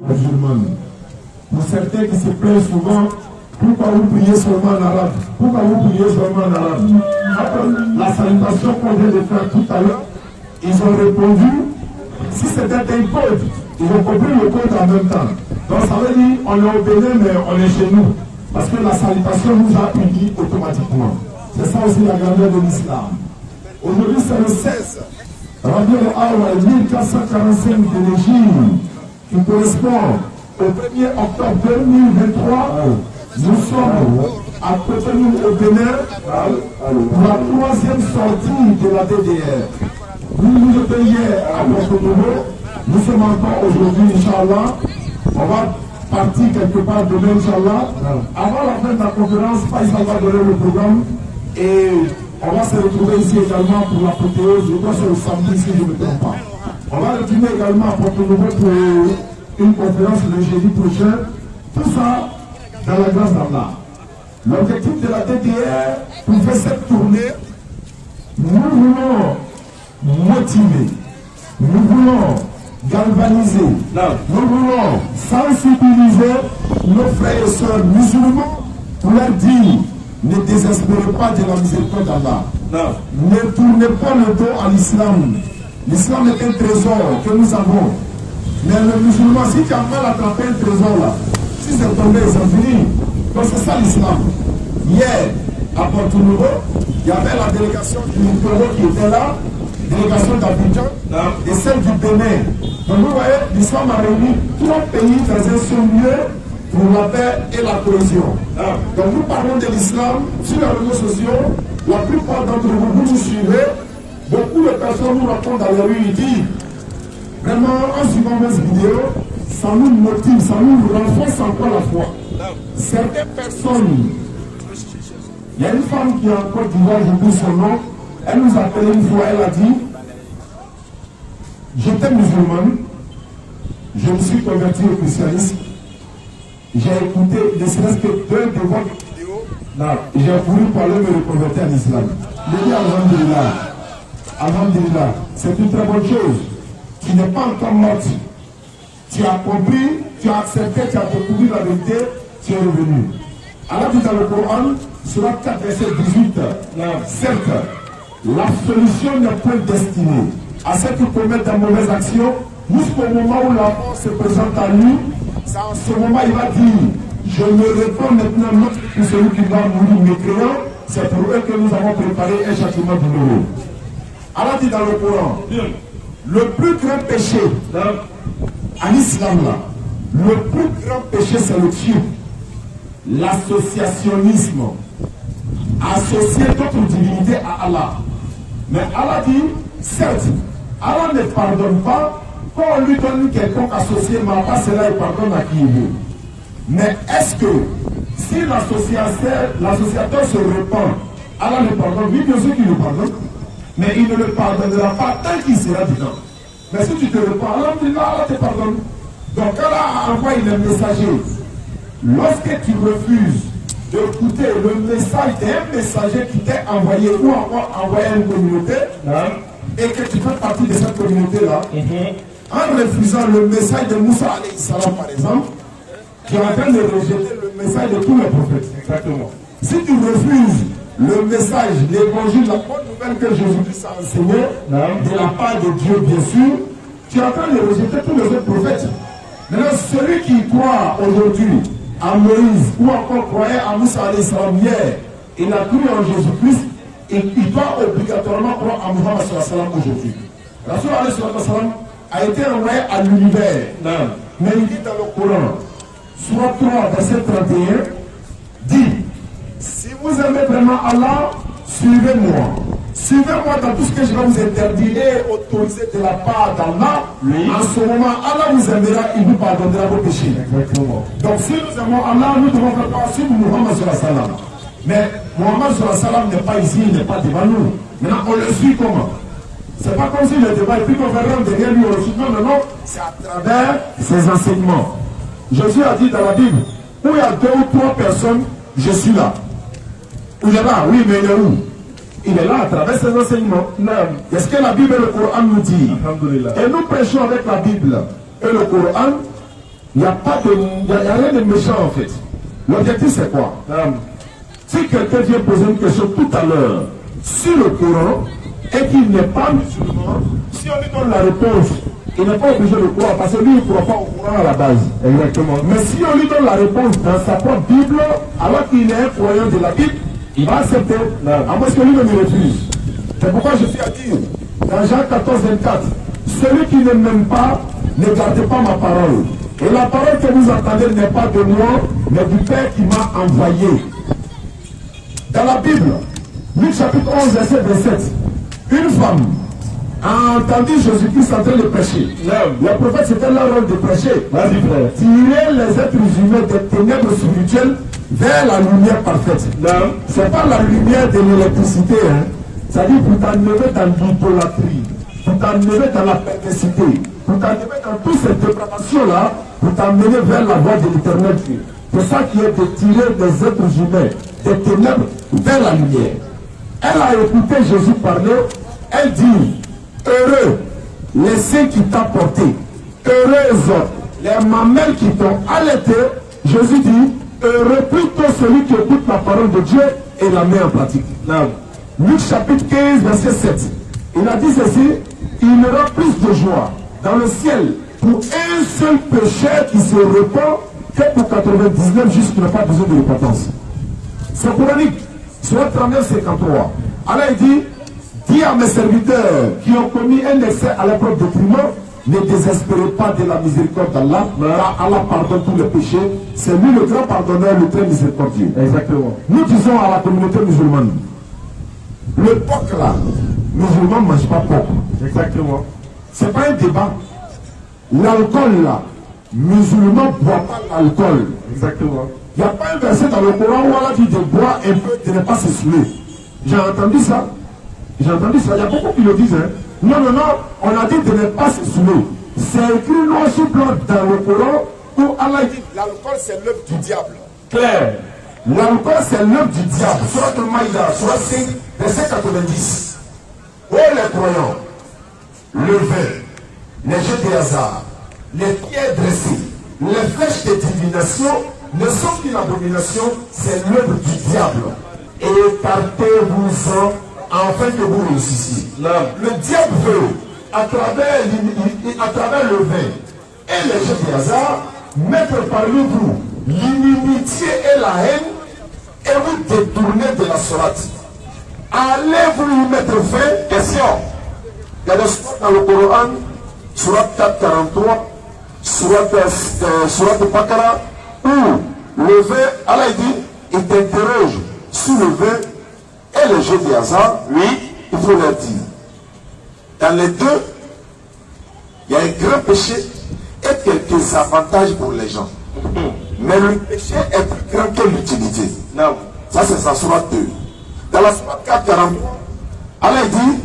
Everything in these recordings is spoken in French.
musulmane. Pour certains qui se plaignent souvent, pourquoi vous priez seulement en arabe? Pourquoi vous priez seulement en arabe? Après la salutation qu'on vient de faire tout à l'heure, ils ont répondu, si c'était un code, ils ont compris le code en même temps. Donc ça veut dire, on est au Bénin, mais on est chez nous. Parce que la salutation nous a unis automatiquement. C'est ça aussi la grandeur de l'islam. Aujourd'hui, c'est le 16. Rabiul Awwal 1445 de l'Égypte, qui correspond au 1er octobre 2023. Nous sommes à Cotonou au Bénin pour la 3e sortie de la DDR. Nous étions hier à Cotonou. Nous sommes encore aujourd'hui, Inch'Allah. On va partir quelque part demain, Inch'Allah. Avant la fin de la conférence, Faisal va donner le programme. Et on va se retrouver ici également pour l'apothéose. Je crois que c'est le samedi, si je ne me trompe pas. On va retourner également à Porto-Nouveau pour une conférence le jeudi prochain. Tout ça dans la grâce d'Allah. L'objectif de la DDR pour faire cette tournée, nous voulons motiver, nous voulons galvaniser, nous voulons sensibiliser nos frères et sœurs musulmans pour leur dire: ne désespérez pas de la miséricorde d'Allah. Ne tournez pas le dos à l'islam. L'islam est un trésor que nous avons. Mais le musulman, si tu as mal attrapé un trésor là, si c'est tombé, c'est fini. Donc c'est ça l'islam. Hier, à Porto Nouveau, il y avait la délégation du Togo qui était là, délégation d'Abidjan et celle du Bénin. Donc vous voyez, l'islam a réuni 3 pays dans un seul lieu pour la paix et la cohésion. Donc nous parlons de l'islam sur les réseaux sociaux. La plupart d'entre vous, vous nous suivez. Beaucoup de personnes nous racontent dans les rues, ils disent vraiment, en suivant mes vidéos, ça nous motive, ça nous renforce encore la foi. Certaines personnes, il y a une femme qui est en Côte d'Ivoire, je dis son nom, elle nous a appelé une fois, elle a dit: j'étais musulmane, je me suis converti au christianisme, j'ai écouté ne serait-ce que 2 de vos vidéos, j'ai voulu parler me reconvertir en islam. Je dis alhamdulillah, alhamdulillah, c'est une très bonne chose. Tu n'es pas encore morte. Tu as compris, tu as accepté, tu as découvert la vérité, tu es revenu. Allah dit dans le Coran, sur 4, verset 18, certes, la solution n'est pas destinée à ceux qui commettent de mauvaises actions jusqu'au moment où la mort se présente à lui. C'est en ce moment il va dire: je me réponds maintenant non pour celui qui va mourir mécréant. C'est pour eux que nous avons préparé un châtiment douloureux. Allah dit dans le Coran, le plus grand péché en islam là, le plus grand péché c'est le shirk, l'associationnisme, associer d'autres divinités à Allah. Mais Allah dit, certes, Allah ne pardonne pas quand on lui donne quelqu'un associé, mais pas cela il pardonne à qui il veut. Mais est-ce que si l'associateur se repent, Allah le pardonne? Oui, bien sûr qu'il le pardonne, mais il ne le pardonnera pas tant qu'il sera dedans. Mais si tu te repens, Allah te pardonne. Donc Allah a envoyé le messager. Lorsque tu refuses d'écouter le message d'un messager qui t'est envoyé ou encore envoyé à une communauté, et que tu fais partie de cette communauté-là, en refusant le message de Moussa alayhi salam par exemple, tu es en train de rejeter le message de tous les prophètes. Exactement. Si tu refuses le message, l'évangile, la bonne nouvelle que Jésus-Christ a enseigné, de la part de Dieu bien sûr, tu es en train de rejeter tous les autres prophètes. Maintenant, celui qui croit aujourd'hui à Moïse ou encore croyait à Moussa alayhi salam hier, il a cru en Jésus-Christ, et il doit obligatoirement croire à Muhammad sallallahu alayhi wa sallam aujourd'hui. Rasul alayhi salam a été envoyé à l'univers. Mais il dit dans le Coran, Sourate 3, verset 31, dit: si vous aimez vraiment Allah, suivez-moi. Suivez-moi dans tout ce que je vais vous interdire et autoriser de la part d'Allah. En ce moment, Allah vous aimera, il vous pardonnera vos péchés. Exactement. Donc si nous aimons Allah, nous devons faire pas suivre Muhammad sallallahu alayhi wa sallam. Mais Muhammad sallallahu alayhi wa sallam n'est pas ici, il n'est pas devant nous. Maintenant, on le suit comment? C'est pas comme s'il était devant et puis qu'on va rendre derrière lui, on le suit. Non, non, non. C'est à travers ses enseignements. Jésus a dit dans la Bible, où il y a 2 ou 3 personnes, je suis là. Où il est là? Oui, mais il est où? Il est là à travers ses enseignements. Est-ce que la Bible et le Coran nous dit? Et nous prêchons avec la Bible et le Coran. Il n'y a rien de méchant en fait. L'objectif c'est quoi? Si quelqu'un vient poser une question tout à l'heure sur le Coran et qu'il n'est pas musulman, si on lui donne la réponse, il n'est pas obligé de croire parce que lui il ne croit pas au Coran à la base. Exactement. Mais si on lui donne la réponse dans sa propre Bible, alors qu'il est un croyant de la Bible, il va accepter. À moins que lui-même il refuse. C'est pourquoi je suis à dire, dans Jean 14, 24, celui qui ne m'aime pas, ne gardez pas ma parole. Et la parole que vous entendez n'est pas de moi, mais du Père qui m'a envoyé. Dans la Bible, Luc chapitre 11, verset 27, une femme a entendu Jésus-Christ en train de prêcher. Le prophète, c'était leur rôle de prêcher. Tirer les êtres humains des ténèbres spirituelles vers la lumière parfaite. Ce n'est pas la lumière de l'électricité. C'est-à-dire pour t'enlever dans l'idolâtrie, pour t'enlever dans la perversité, pour t'enlever dans toutes ces dépravations-là, pour t'emmener vers la voie de l'éternel Dieu. C'est ça qui est de tirer des êtres humains des ténèbres vers la lumière. Elle a écouté Jésus parler, elle dit, heureux les seins qui t'ont porté, heureux les mamelles qui t'ont allaité. Jésus dit, heureux plutôt celui qui écoute la parole de Dieu et la met en pratique. Luc chapitre 15, verset 7. Il a dit ceci, il y aura plus de joie dans le ciel pour un seul pécheur qui se repent que pour 99 juste qui n'ont pas besoin de repentance. C'est coranique. Sur 39, 53. Alors il dit, dis à mes serviteurs qui ont commis un excès à leur propre détriment, ne désespérez pas de la miséricorde d'Allah, car Allah pardonne tous les péchés. C'est lui le grand pardonneur, le très miséricordieux. Exactement. Nous disons à la communauté musulmane, le porc là, musulman ne mange pas porc. Exactement. C'est pas un débat. L'alcool là, musulman ne boit pas l'alcool. Exactement. Il n'y a pas un verset dans le Coran où Allah dit de boire un peu, de ne pas se saouler. J'ai entendu ça. J'ai entendu ça. Il y a beaucoup qui le disent. Non, non, non. On a dit de ne pas se saouler. C'est écrit noir sur blanc dans le Coran où Allah dit l'alcool c'est l'œuvre du diable. Claire. L'alcool c'est l'œuvre du diable. Surat al-Maïda, surat 5, verset 90. Oh les croyants, le vin, les jeux de hasard, les pierres dressées, les flèches de divination ne sont qu'une abomination, c'est l'œuvre du diable. Écartez-vous-en afin que vous réussissiez. Le diable veut, à travers le vin et les jeux de hasard, mettre parmi vous l'inimitié et la haine et vous détourner de la sourate. Allez vous y mettre fin. Question. Il y a des sourates dans le Coran, sourate 443, sourate Bakara, où le vin, Allah dit, il t'interroge sur le vin et les jeux de hasard. Oui, il faut leur dire. Dans les deux, il y a un grand péché et quelques avantages pour les gens. Mais le péché est plus grand que l'utilité. Non. Ça, c'est sa sourate 2. Dans la sourate 443, Allah dit,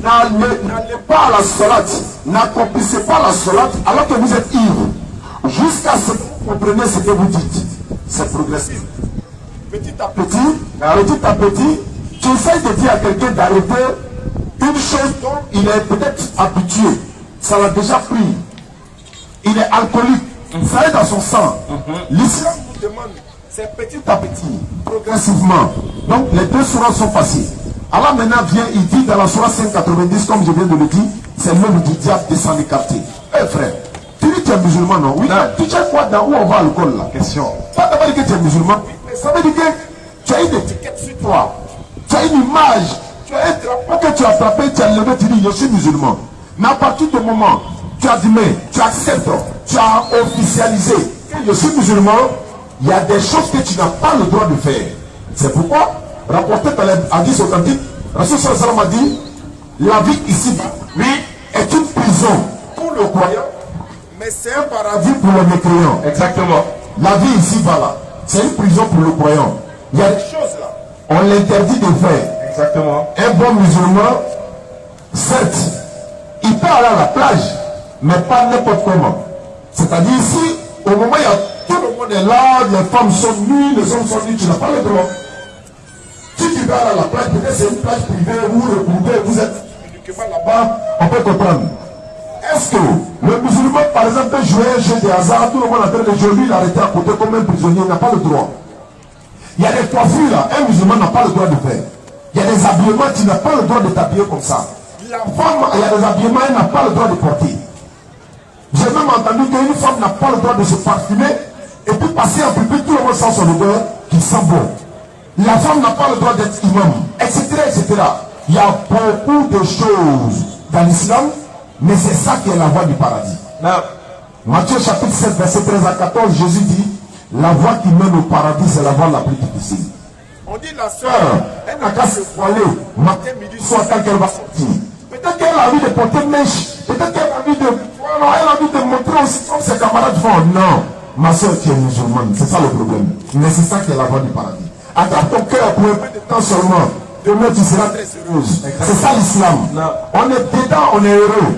n'allez pas à la sourate, n'accomplissez pas la sourate alors que vous êtes ivre. Jusqu'à ce que vous compreniez ce que vous dites. C'est progressif. Petit à petit, tu essaies de dire à quelqu'un d'arrêter une chose dont il est peut-être habitué. Ça l'a déjà pris. Il est alcoolique. Ça est dans son sang. L'islam nous demande, c'est petit à petit, progressivement. Donc les deux sourates sont passées. Allah maintenant vient, il dit dans la sourate 590, comme je viens de le dire, c'est l'œuvre du diable de s'en écarter. Eh frère, tu dis que tu es musulman, non? Oui, tu sais quoi, dans où on va à l'école là? Question. Pas d'abord dire que tu es musulman, mais ça veut dire que tu as une étiquette sur toi. Tu as une image, tu as un drapeau que tu as attrapé, tu as levé, tu dis je suis musulman. Mais à partir du moment tu admets, tu acceptes, tu as officialisé que je suis musulman, il y a des choses que tu n'as pas le droit de faire. C'est pourquoi, rapporté par les hadiths authentiques, Rasul sallam a dit, la vie ici, oui, est une prison pour le croyant, mais c'est un paradis pour le mécréant. Exactement. La vie ici, voilà, c'est une prison pour le croyant. Il y a des choses là, on l'interdit de faire. Exactement. Un bon musulman, certes, il peut aller à la plage, mais pas n'importe comment. C'est-à-dire ici, au moment où il y a tout le monde est là, les femmes sont nues, les hommes sont nus, tu n'as pas le droit. Si tu vas à la plage, peut-être c'est une plage privée où le vous êtes uniquement là-bas, on peut comprendre. est-ce que le musulman, par exemple, peut jouer un jeu de hasard, tout le monde est en train de jouer, lui, il est arrêté à côté comme un prisonnier, il n'a pas le droit. Il y a des coiffures là, un musulman n'a pas le droit de faire. Il y a des habillements, tu n'as pas le droit de t'habiller comme ça. La femme, il y a des habillements, elle n'a pas le droit de porter. J'ai même entendu qu'une femme n'a pas le droit de se parfumer et puis passer en public, tout le monde sent son odeur qui sent bon. La femme n'a pas le droit d'être imam, etc., etc. Il y a beaucoup de choses dans l'islam, mais c'est ça qui est la voie du paradis. Là, Matthieu chapitre 7, verset 13 à 14, Jésus dit, la voie qui mène au paradis, c'est la voie la plus difficile. On dit la soeur, elle n'a qu'à se voiler, matin, midi, soir, tant qu'elle va sortir. Peut-être qu'elle a envie de porter mèche, peut-être qu'elle a envie de... Voilà, elle a envie de montrer aussi comme ses camarades font. Non, ma soeur, tu es musulmane, c'est ça le problème. Mais c'est ça qui est la voie du paradis. Attrape ton cœur pour un peu de temps seulement. Demain, tu seras très heureuse. C'est ça l'islam. On est dedans, on est heureux.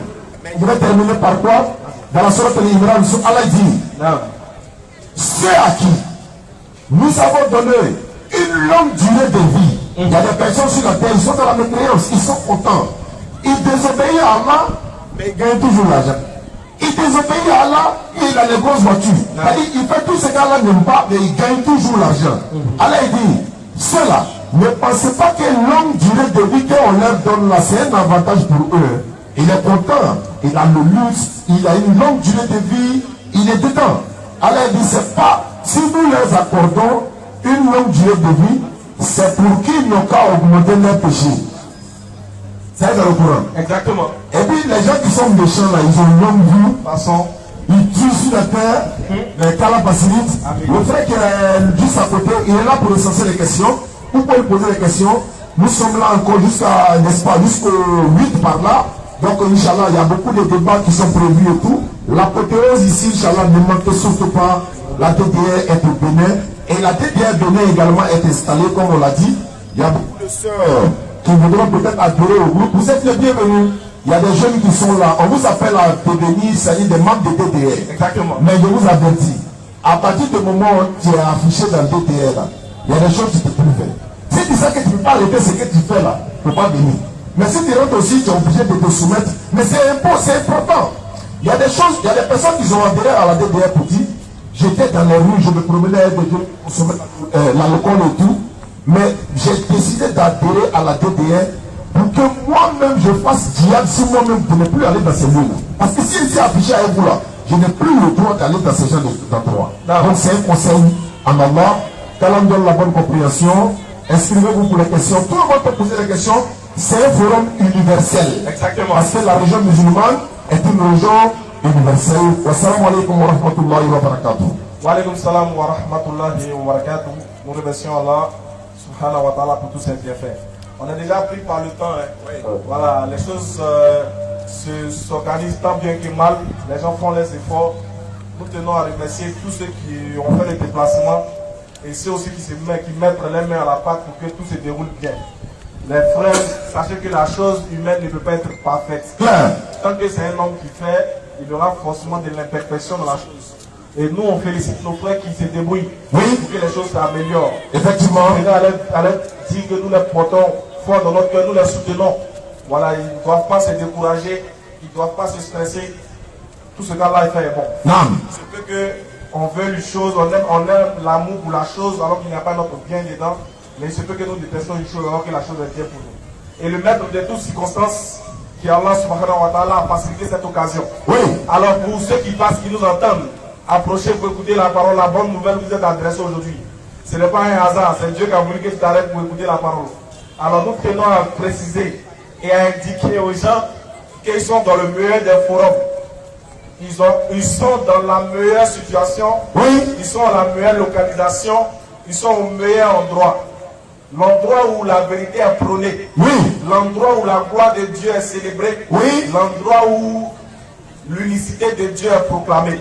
Je vais terminer par quoi? Dans la sourate Al-Imran, Allah dit, ceux à qui nous avons donné une longue durée de vie. Il y a des personnes sur la terre, ils sont dans la mécréance, ils sont contents. Ils désobéissent à Allah, mais ils gagnent toujours l'argent. Ils désobéissent à Allah, et il a les grosses voitures. Il fait tout ce qu'Allah n'aime pas, mais il gagne toujours l'argent. Allah dit, ceux-là, ne pensez pas qu'une longue durée de vie qu'on leur donne là, c'est un avantage pour eux. Il est content, il a le luxe, il a une longue durée de vie, il est dedans. Allah dit, c'est pas, si nous leur accordons une longue durée de vie, c'est pour qu'ils n'ont qu'à augmenter leurs péchés. C'est dans le Coran. Exactement. Et puis les gens qui sont méchants là, ils ont une longue vie, façon, ils tuent sur la terre, les calabasilites. Le frère qui est juste à côté, il est là pour recenser les questions, ou pour lui poser les questions. Nous sommes là encore jusqu'à, n'est-ce pas, jusqu'au 8 par là. Donc, Inch'Allah, il y a beaucoup de débats qui sont prévus et tout. L'apothéose ici, Inch'Allah, ne manquez surtout pas. La DDR est au Bénin. Et la DDR Bénin également est installée, comme on l'a dit. Il y a beaucoup de sœurs qui voudront peut-être adhérer au groupe. Vous êtes les bienvenus. Il y a des jeunes qui sont là. On vous appelle à devenir, c'est-à-dire des membres de DDR. Exactement. Mais je vous avertis, à partir du moment où tu es affiché dans le DDR, là, il y a des choses que tu ne peux plus faire. Si tu sais que tu ne peux pas arrêter ce que tu fais là, tu ne peux pas venir. Mais si tu rentres aussi, tu es obligé de te soumettre. Mais c'est important. Il y a des choses, il y a des personnes qui ont adhéré à la DDR pour dire, j'étais dans les rues, je me promenais avec des gens pour soumettre l'alcool et tout. Mais j'ai décidé d'adhérer à la DDR pour que moi-même je fasse djihad si moi-même je n'ai plus aller dans ces lieux-là. Parce que si c'est affiché avec vous là, je n'ai plus le droit d'aller dans ces gens d'endroits. Donc c'est un conseil en Allah. Qu'Allah donne la bonne compréhension. Inscrivez-vous pour les questions. Tout le monde peut poser des questions. C'est un forum universel. Exactement. Parce que la religion musulmane est une religion universelle. Wassalamu alaikum wa rahmatullahi wa barakatuh. Wa alaikum salam wa rahmatullahi wa barakatuh. Nous remercions Allah subhanahu wa ta'ala pour tous ses bienfaits. On est déjà pris par le temps. Hein. Oui. Voilà, les choses s'organisent tant bien que mal. Les gens font les efforts. Nous tenons à remercier tous ceux qui ont fait les déplacements et ceux aussi qui mettent les mains à la pâte pour que tout se déroule bien. Les frères, sachez que la chose humaine ne peut pas être parfaite. Tant que c'est un homme qui fait, il y aura forcément de l'imperfection dans la chose. Et nous, on félicite nos frères qui se débrouillent pour que les choses s'améliorent. Effectivement. À leur dire que nous les portons fort dans notre cœur, nous les soutenons. Voilà, ils ne doivent pas se décourager, ils ne doivent pas se stresser. Tout ce qu'Allah fait est bon. C'est que on veut une chose, on aime l'amour pour la chose alors qu'il n'y a pas notre bien dedans. Mais il se peut que nous détestons une chose alors que la chose est bien pour nous. Et le maître de toutes circonstances, qui est Allah subhanahu wa ta'ala, a facilité cette occasion. Oui. Alors pour ceux qui passent, qui nous entendent, approchez pour écouter la parole, la bonne nouvelle que vous êtes adressée aujourd'hui. Ce n'est pas un hasard, c'est Dieu qui a voulu que tu t'arrêtes pour écouter la parole. Alors nous tenons à préciser et à indiquer aux gens qu'ils sont dans le meilleur des forums. Ils sont dans la meilleure situation, ils sont à la meilleure localisation, ils sont au meilleur endroit. L'endroit où la vérité est prônée, l'endroit où la gloire de Dieu est célébrée, l'endroit où l'unicité de Dieu est proclamée.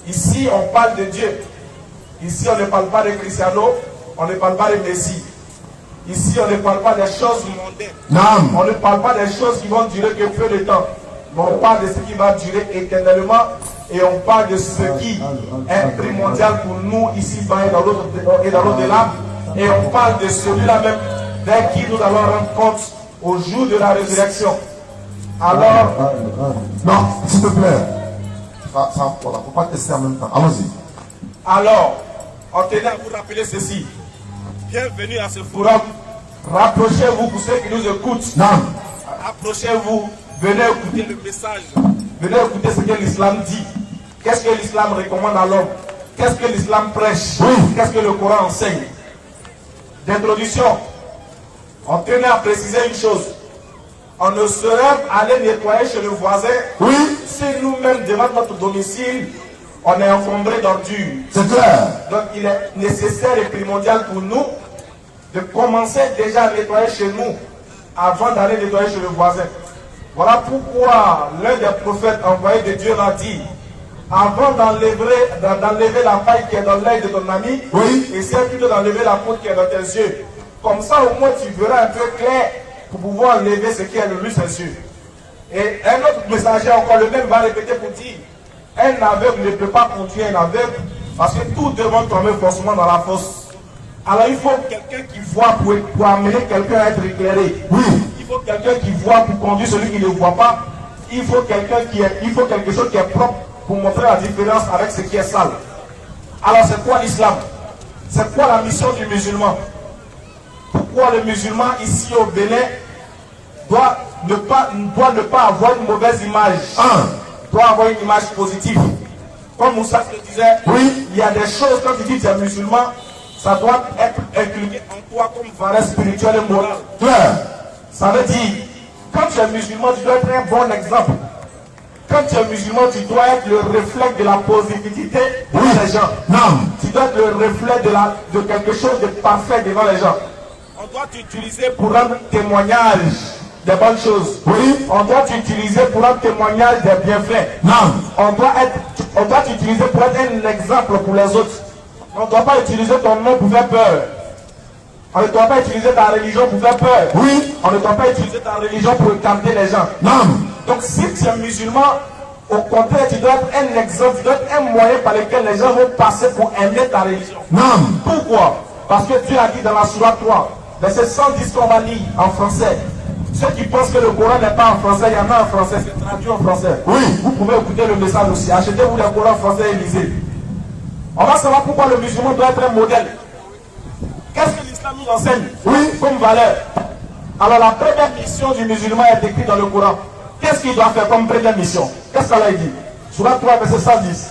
Ici, on parle de Dieu. Ici, on ne parle pas de Cristiano, on ne parle pas de Messie. Ici, on ne parle pas des choses mondaines. On ne parle pas des choses qui vont durer que peu de temps. Mais on parle de ce qui va durer éternellement et on parle de ce qui est primordial pour nous ici-bas et dans l'au-delà. Et on parle de celui-là même dès qui nous allons rendre compte au jour de la résurrection. Alors, non, s'il te plaît. Ça, voilà, faut pas tester en même temps. Allons-y. alors, on tenait à vous rappeler ceci. Bienvenue à ce forum. Rapprochez-vous pour ceux qui nous écoutent. Non. Approchez-vous, venez écouter le message, venez écouter ce que l'islam dit. Qu'est-ce que l'islam recommande à l'homme? Qu'est-ce que l'islam prêche? Oui. Qu'est-ce que le Coran enseigne? D'introduction, on tenait à préciser une chose. On ne saurait aller nettoyer chez le voisin Oui. si nous-mêmes devant notre domicile, on est encombré d'ordures. C'est clair. Donc il est nécessaire et primordial pour nous de commencer déjà à nettoyer chez nous avant d'aller nettoyer chez le voisin. Voilà pourquoi l'un des prophètes envoyés de Dieu a dit, avant d'enlever la paille qui est dans l'œil de ton ami, oui, essaie plutôt d'enlever la poudre qui est dans tes yeux. Comme ça au moins tu verras un peu clair pour pouvoir enlever ce qui est de lui ses yeux. Et un autre messager encore le même va répéter pour dire, un aveugle ne peut pas conduire un aveugle parce que tout devant tomber forcément dans la fosse. Alors il faut quelqu'un qui voit pour amener quelqu'un à être éclairé. Oui. Il faut quelqu'un qui voit pour conduire celui qui ne voit pas. Il faut quelque chose qui est propre pour montrer la différence avec ce qui est sale. Alors c'est quoi l'islam? C'est quoi la mission du musulman? Pourquoi le musulman ici au Bénin doit ne pas avoir une mauvaise image? Doit avoir une image positive. Comme Moussa le disait, oui, il y a des choses, quand tu dis que tu es musulman, ça doit être inculqué en toi comme valeur spirituelle et morale. Claire. Ça veut dire, quand tu es musulman, tu dois être un bon exemple. Quand tu es musulman, tu dois être le reflet de la positivité devant les gens. Non. Tu dois être le reflet de quelque chose de parfait devant les gens. On doit t'utiliser pour rendre témoignage des bonnes choses. Oui. On doit t'utiliser pour rendre témoignage des bienfaits. Non. On doit t'utiliser pour être un exemple pour les autres. On ne doit pas utiliser ton nom pour faire peur. On ne doit pas utiliser ta religion pour faire peur. Oui. On ne doit pas utiliser ta religion pour écarter les gens. Non. Donc si tu es musulman, au contraire, tu dois être un exemple, tu dois être un moyen par lequel les gens vont passer pour aimer ta religion. Non. Pourquoi? Parce que Dieu a dit dans la Sourate 3, verset 110 qu'on va lire en français. Ceux qui pensent que le Coran n'est pas en français, il y en a en français, c'est traduit en français. Oui. Vous pouvez écouter le message aussi. Achetez-vous le Coran en français et lisez. On va savoir pourquoi le musulman doit être un modèle. Qu'est-ce que l'islam nous enseigne? Oui. Comme valeur. Alors la première mission du musulman est décrite dans le Coran. Qu'est-ce qu'il doit faire comme première mission? Qu'est-ce qu'Allah dit? Sourate 3, verset 110.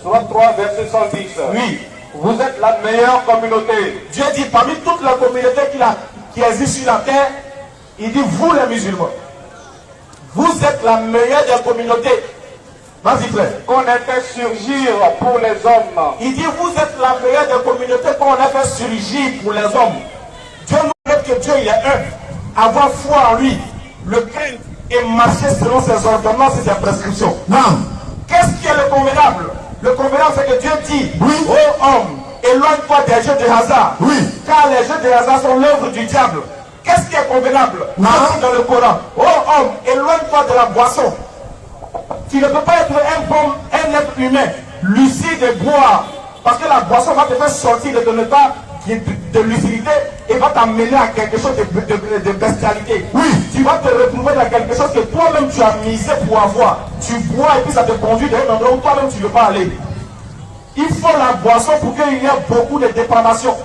Sourate 3, verset 110. Oui. Vous êtes la meilleure communauté. Dieu dit parmi toutes les communautés qui existent sur la terre, il dit vous les musulmans. Vous êtes la meilleure des communautés. Vas-y frère. Qu'on ait fait surgir pour les hommes. Il dit vous êtes la meilleure des communautés qu'on a fait surgir pour les hommes. Dieu nous dit que Dieu il est un. Avoir foi en lui, le craindre et marcher selon ses ordonnances et ses prescriptions. Non. Qu'est-ce qui est le convenable? Le convenable c'est que Dieu dit, oui, ô homme, éloigne-toi des jeux de hasard. Oui. Car les jeux de hasard sont l'œuvre du diable. Qu'est-ce qui est convenable? Non. Dit dans le Coran, ô homme, éloigne-toi de la boisson. Tu ne peux pas être un être humain lucide et boire. Parce que la boisson va te faire sortir de ton état de lucidité et va t'amener à quelque chose de bestialité. Oui. Tu vas te retrouver dans quelque chose que toi-même tu as misé pour avoir. Tu bois et puis ça te conduit dans un endroit où toi-même tu ne veux pas aller. Il faut la boisson pour qu'il y ait beaucoup de dépravation.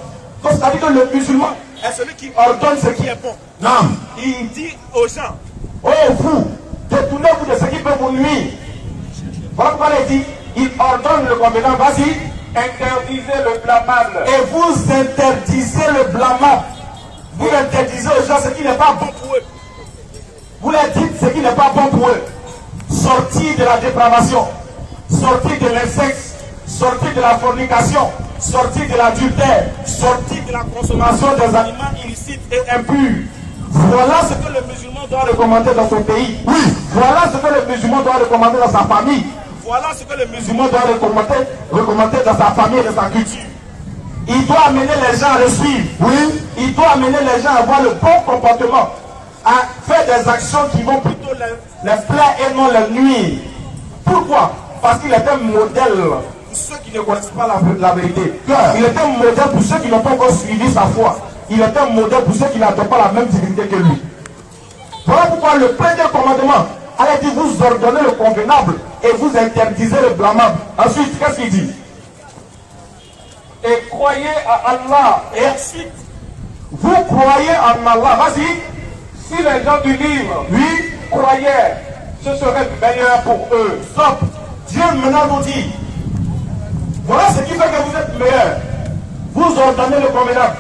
Donc c'est-à-dire que le musulman est celui qui ordonne ce qui est bon. Non. Il dit aux gens, oh vous, détournez-vous de ce qui peut vous nuire. Voilà pourquoi il dit, il ordonne le convenant, vas-y, interdisez le blâmable. Et vous interdisez le blâmable. Vous interdisez aux gens ce qui n'est pas bon pour eux. Vous leur dites ce qui n'est pas bon pour eux. Sortir de la dépravation, sortir de l'insexe, sortir de la fornication, sortir de l'adultère, sortir de la consommation des aliments illicites et impurs. Voilà ce que le musulman doit recommander dans son pays. Oui. Voilà ce que le musulman doit recommander dans sa famille. Voilà ce que le musulman doit recommander dans sa famille et dans sa culture. Il doit amener les gens à le suivre. Oui. Il doit amener les gens à avoir le bon comportement, à faire des actions qui vont plutôt les plaire et non les nuire. Pourquoi? Parce qu'il est un modèle pour ceux qui ne connaissent pas la vérité. Il est un modèle pour ceux qui n'ont pas encore suivi sa foi. Il est un modèle pour ceux qui n'adoptent pas la même divinité que lui. Voilà pourquoi le premier commandement Allah dit, vous ordonnez le convenable et vous interdisez le blâmable. Ensuite, qu'est-ce qu'il dit? Et croyez à Allah. Et ensuite, vous croyez en Allah. Vas-y. Si les gens du livre Oui, croyaient, ce serait meilleur pour eux. stop. Dieu maintenant nous dit, voilà ce qui fait que vous êtes meilleurs. Vous ordonnez le convenable,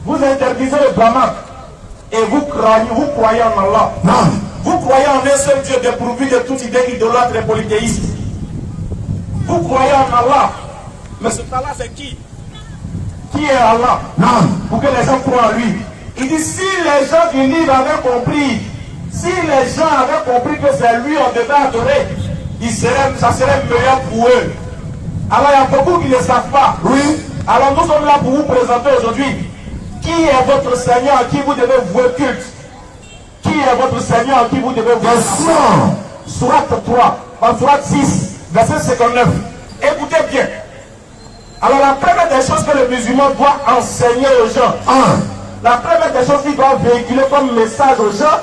vous interdisez le blâmable et vous croyez en Allah. Non. Vous croyez en un seul Dieu dépourvu de toute idée idolâtre et polythéiste. Vous croyez en Allah. Mais ce Allah c'est qui? Qui est Allah? Non. Pour que les gens croient en lui. Il dit si les gens du livre avaient compris, si les gens avaient compris que c'est lui on devait adorer, ça serait meilleur pour eux. Alors il y a beaucoup qui ne savent pas. Oui. Alors nous sommes là pour vous présenter aujourd'hui qui est votre Seigneur à qui vous devez vouer culte. Qui est votre Seigneur à qui vous devez vouer Question. Sourate 3, Sourate 6, verset 59. Écoutez bien. Alors la première des choses que le musulman doit enseigner aux gens, la première des choses qu'il doit véhiculer comme message aux gens,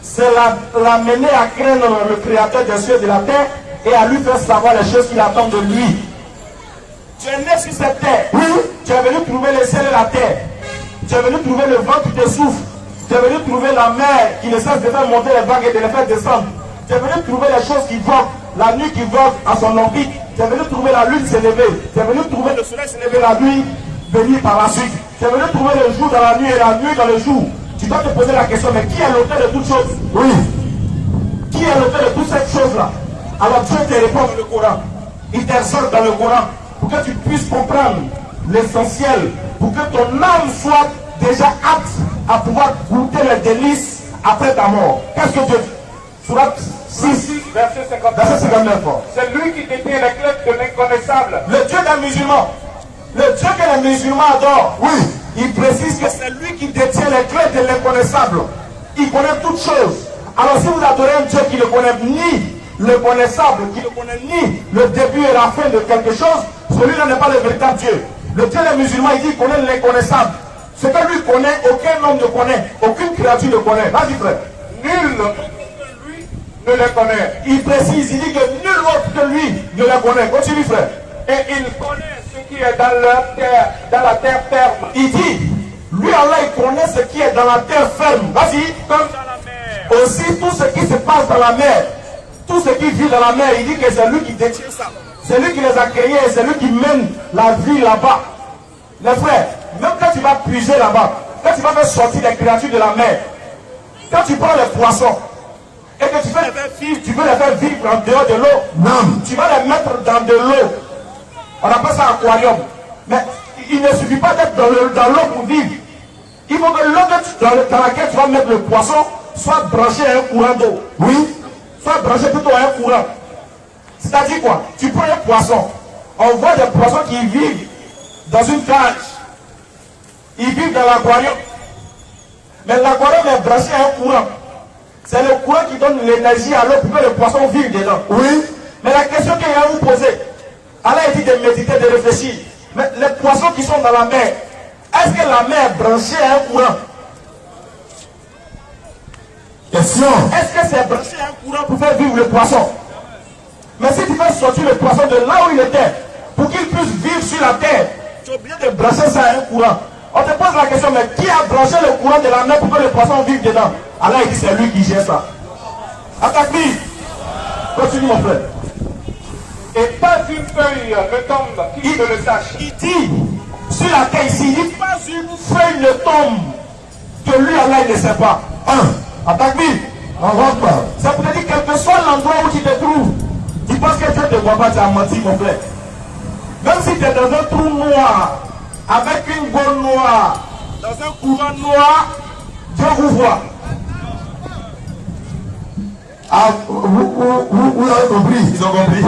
c'est l'amener à craindre le Créateur des cieux et de la terre et à lui faire savoir les choses qu'il attend de lui. Tu es né sur cette terre. Oui. Tu es venu trouver le ciel et la terre. Tu es venu trouver le vent qui te souffle. Tu es venu trouver la mer qui ne cesse de faire monter les vagues et de les faire descendre. Tu es venu trouver les choses qui voguent, la nuit qui vogue à son orbite. Tu es venu trouver la lune s'élever. Tu es venu trouver le soleil s'élever, la nuit venir par la suite. Tu es venu trouver le jour dans la nuit et la nuit dans le jour. Tu dois te poser la question, mais qui est l'auteur de toutes choses? Oui. Qui est l'auteur de toutes ces choses-là? Alors Dieu te répond dans le Coran. Il t'exhorte dans le Coran pour que tu puisses comprendre l'essentiel, pour que ton âme soit déjà apte à pouvoir goûter les délices après ta mort. Qu'est-ce que Dieu dit? Sourate 6, Verset 59. verset 59. C'est lui qui détient les clés de l'inconnaissable. Le Dieu des musulmans, le Dieu que les musulmans adorent, Oui. il précise que c'est lui qui détient les clés de l'inconnaissable. Il connaît toutes choses. Alors si vous adorez un Dieu qui ne connaît ni le connaissable, qui ne connaît ni le début et la fin de quelque chose, celui-là n'est pas le véritable Dieu. Le Dieu des musulmans, il dit qu'il connaît l'inconnaissable. Ce que lui connaît, aucun homme ne connaît, aucune créature ne connaît. Vas-y frère. Nul lui ne les connaît. Il précise, il dit que nul autre que lui ne les connaît. Continue frère. Et il connaît ce qui est dans leur terre, dans la terre ferme, Il dit, lui Allah, il connaît ce qui est dans la terre ferme. Vas-y. comme dans la mer. Aussi tout ce qui se passe dans la mer, tout ce qui vit dans la mer, il dit que c'est lui qui détient ça. C'est lui qui les a créés, c'est lui qui mène la vie là-bas. Les frères, même quand tu vas puiser là-bas, quand tu vas faire sortir les créatures de la mer, quand tu prends les poissons et que tu veux les faire vivre, tu veux les faire vivre en dehors de l'eau, Non. tu vas les mettre dans de l'eau. On appelle ça aquarium. Mais il ne suffit pas d'être dans l'eau pour vivre. Il faut que l'eau dans laquelle tu vas mettre le poisson soit branchée à un courant d'eau. Oui. Soit branché plutôt à un courant. C'est-à-dire quoi? Tu prends un poisson. On voit des poissons qui vivent dans une cage. Ils vivent dans l'aquarium. Mais l'aquarium est branché à un courant. C'est le courant qui donne l'énergie à l'eau pour que le poisson vive dedans. Oui. Mais la question qu'il va vous poser, Allah dit de méditer, de réfléchir. Mais les poissons qui sont dans la mer, est-ce que la mer est branchée à un courant? Question. Est-ce que c'est branché à un courant pour faire vivre le poisson? Mais si tu fais sortir le poisson de là où il était, pour qu'il puisse vivre sur la terre, tu es obligé de brancher ça à un courant. On te pose la question, mais qui a branché le courant de la mer pour que le poisson vive dedans? Allah il dit c'est lui qui gère ça. Attaque-lui. Continue mon frère. Et pas une feuille ne tombe qui ne le sache. Il dit, sur la terre ici, il dit pas une feuille ne tombe que lui Allah il ne sait pas. Attaque-lui. On va pas. Ça peut dire quel que soit l'endroit où tu te trouves, tu penses que Dieu ne te voit pas, tu as menti mon frère. Même si tu es dans un trou noir, avec une gaule noire, dans un courant noir, Dieu vous voit. Ah, vous avez compris. Ils ont compris.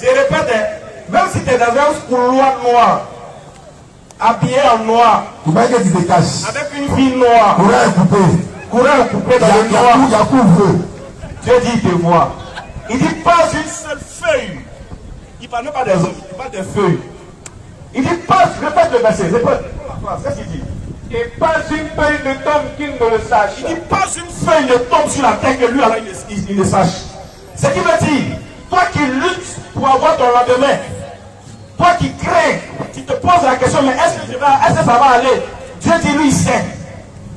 Je répète, hein, même si tu es dans un couloir noir, habillé en noir, Vous voyez que tu te caches. avec une fille noire, Courant est coupé. courant coupé dans le Il y a noir, tout, il y a couvre-feu. Dieu dit il te voit. Il dit pas une seule feuille. Il ne parle pas des hommes, il parle des feuilles. Il dit pas, répète le verset, répète la phrase, qu'est-ce qu'il dit? Et pas une feuille ne tombe qu'il ne le sache. Il dit pas une feuille ne tombe sur la terre que lui alors il le sache. Ce qui veut dire, toi qui luttes pour avoir ton lendemain, toi qui crains, tu te poses la question, mais est-ce que ça va aller? Dieu dit lui il sait.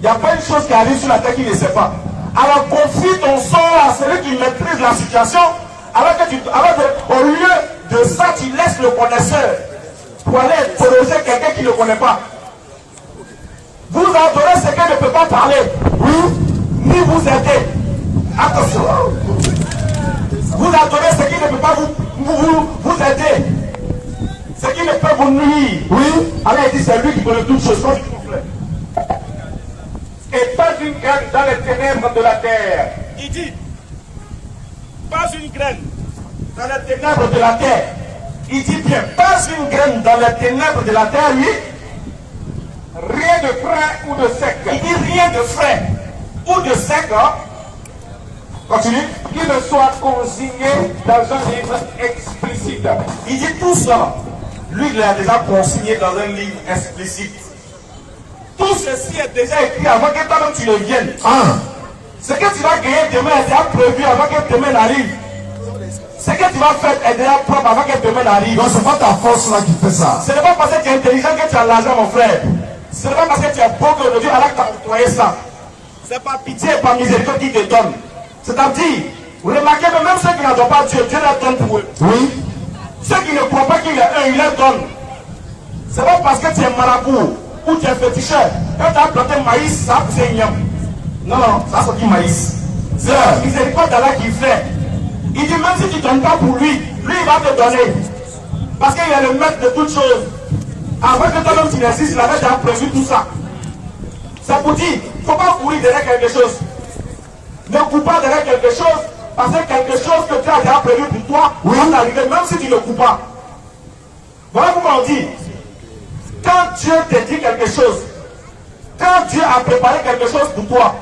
Il n'y a pas une chose qui arrive sur la terre qu'il ne sait pas. Alors confie ton sort à celui qui maîtrise la situation, alors que au lieu de ça, tu laisses le connaisseur pour aller interroger quelqu'un qui ne connaît pas. Vous adorez ce qui ne peut pas parler, oui, ni vous aider. Attention. Vous adorez ce qui ne peut pas vous aider. Ce qui ne peut vous nuire. Oui. Alors il dit c'est lui qui connaît toutes choses. Et pas une graine dans les ténèbres de la terre. Il dit pas une graine dans les ténèbres de la terre. Il dit bien, pas une graine dans les ténèbres de la terre, oui. Rien de frais ou de sec. Il dit rien de frais ou de sec. Hein? Continue. Qui ne soit consigné dans un livre explicite. Il dit tout ça. Lui, il l'a déjà consigné dans un livre explicite. Tout ceci est déjà écrit avant que toi-même tu ne viennes. Ce que tu vas gagner demain est déjà prévu avant que demain n'arrive. Ce que tu vas faire est déjà propre avant que demain n'arrive. Donc c'est pas ta force là qui fait ça. Ce n'est pas parce que tu es intelligent que tu as l'argent, mon frère. Ce n'est pas parce que tu es beau que Dieu alors que tu as employé ça. C'est par pitié et par miséricorde qu'il te donne. C'est-à-dire, vous remarquez que même ceux qui n'adorent pas Dieu, Dieu leur donne pour eux. Oui. Ceux qui ne croient pas qu'il est un, il leur donne. C'est pas parce que tu es marabout ou tu es féticheur. Quand tu as planté maïs, ça a poussé igname. Non, non, ça sorti maïs. C'est la miséricorde d'Allah qui fait. Il dit même si tu ne donnes pas pour lui, lui il va te donner. Parce qu'il est le maître de toutes choses. Avant que toi-même tu n'existes, il avait déjà prévu tout ça. C'est pour dire, il ne faut pas courir derrière quelque chose. Ne cours pas derrière quelque chose, parce que quelque chose que tu as déjà prévu pour toi, va t'arriver même si tu ne cours pas. Voilà pourquoi on dit, quand Dieu te dit quelque chose, quand Dieu a préparé quelque chose pour toi,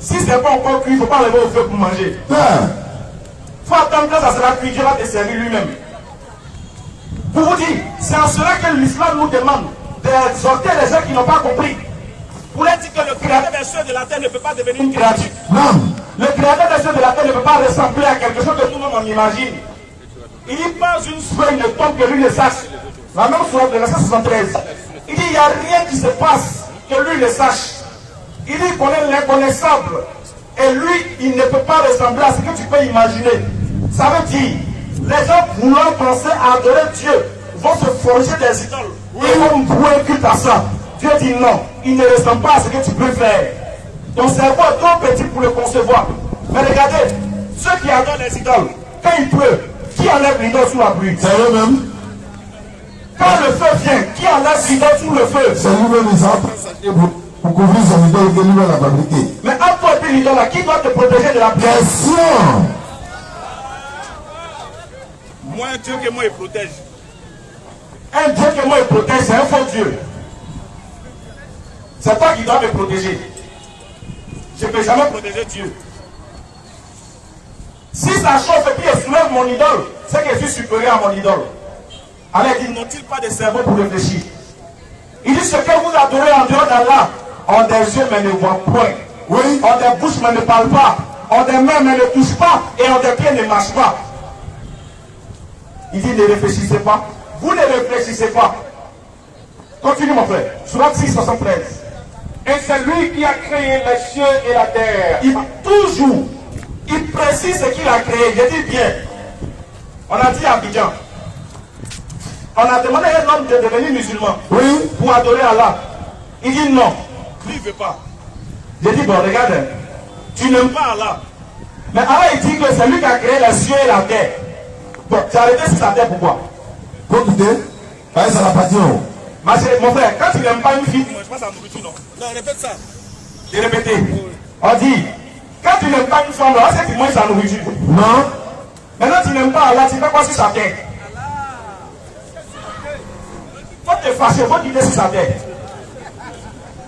si ce n'est pas encore cuit, il ne faut pas lever au feu pour manger. Il faut attendre que ça sera cuit, Dieu va te servir lui-même. Pour vous dire, c'est en cela que l'islam nous demande d'exhorter les gens qui n'ont pas compris. Pour leur dire que le créateur des cieux et de la terre ne peut pas devenir une créature. Non. Le créateur des cieux et de la terre ne peut pas ressembler à quelque chose que tout le monde en imagine. Il dit pas une feuille ne tombe que lui le sache. La même fois de verset 73. Il dit il n'y a rien qui se passe que lui le sache. Il dit qu'on est l'inconnaissable. Et lui, il ne peut pas ressembler à ce que tu peux imaginer. Ça veut dire, les gens voulant penser à adorer Dieu vont se forger des idoles. Ils vont vouer culte à ça. Dieu dit non, il ne ressemble pas à ce que tu peux faire. Ton cerveau est trop petit pour le concevoir. Mais regardez, ceux qui adorent les idoles, quand il pleut, qui enlève l'idole sous la pluie? C'est eux-mêmes. Quand le feu vient, qui enlève l'idole sous le feu? C'est lui-même, ils ont pour couvrir son idole que lui-même a fabriqué. Mais entre toi et puis l'idole, qui doit te protéger de la pluie? Question. Moi, un Dieu que moi il protège. Un Dieu que moi il protège, c'est un faux Dieu. C'est toi qui dois me protéger. Je ne peux jamais protéger Dieu. Si ça chauffe et puis il soulève mon idole, c'est que je suis supérieur à mon idole. Alors il dit, n'ont-ils pas de cerveau pour réfléchir? Il dit, ce que vous adorez en dehors d'Allah, ont des yeux mais ne voient point. Oui. Ont des bouches mais ne parlent pas. Ont des mains mais ne touchent pas. Et ont des pieds ne marchent pas. Il dit, ne réfléchissez pas. Vous ne réfléchissez pas. Continue mon frère. Sourate 6, 73. Et c'est lui qui a créé les cieux et la terre. Il précise ce qu'il a créé. Je dis bien. On a dit à Abidjan. On a demandé à un homme de devenir musulman. Oui. Pour adorer Allah. Il dit non. Lui, il ne veut pas. Je dis bon, regarde. Tu n'aimes pas Allah. Mais Allah, il dit que c'est lui qui a créé les cieux et la terre. Bon, tu as arrêté sur la terre pourquoi? Pour quitter. Ça n'a pas dit. Mon frère, quand tu n'aimes pas une fille, tu ne manges pas sa nourriture, non? Non, répète ça. J'ai répété. On dit, quand tu n'aimes pas une femme, est-ce que tu manges sa nourriture? Non. Maintenant, tu n'aimes pas Allah, tu fais quoi sur sa tête? Faut te fâcher, faut quitter sur sa tête.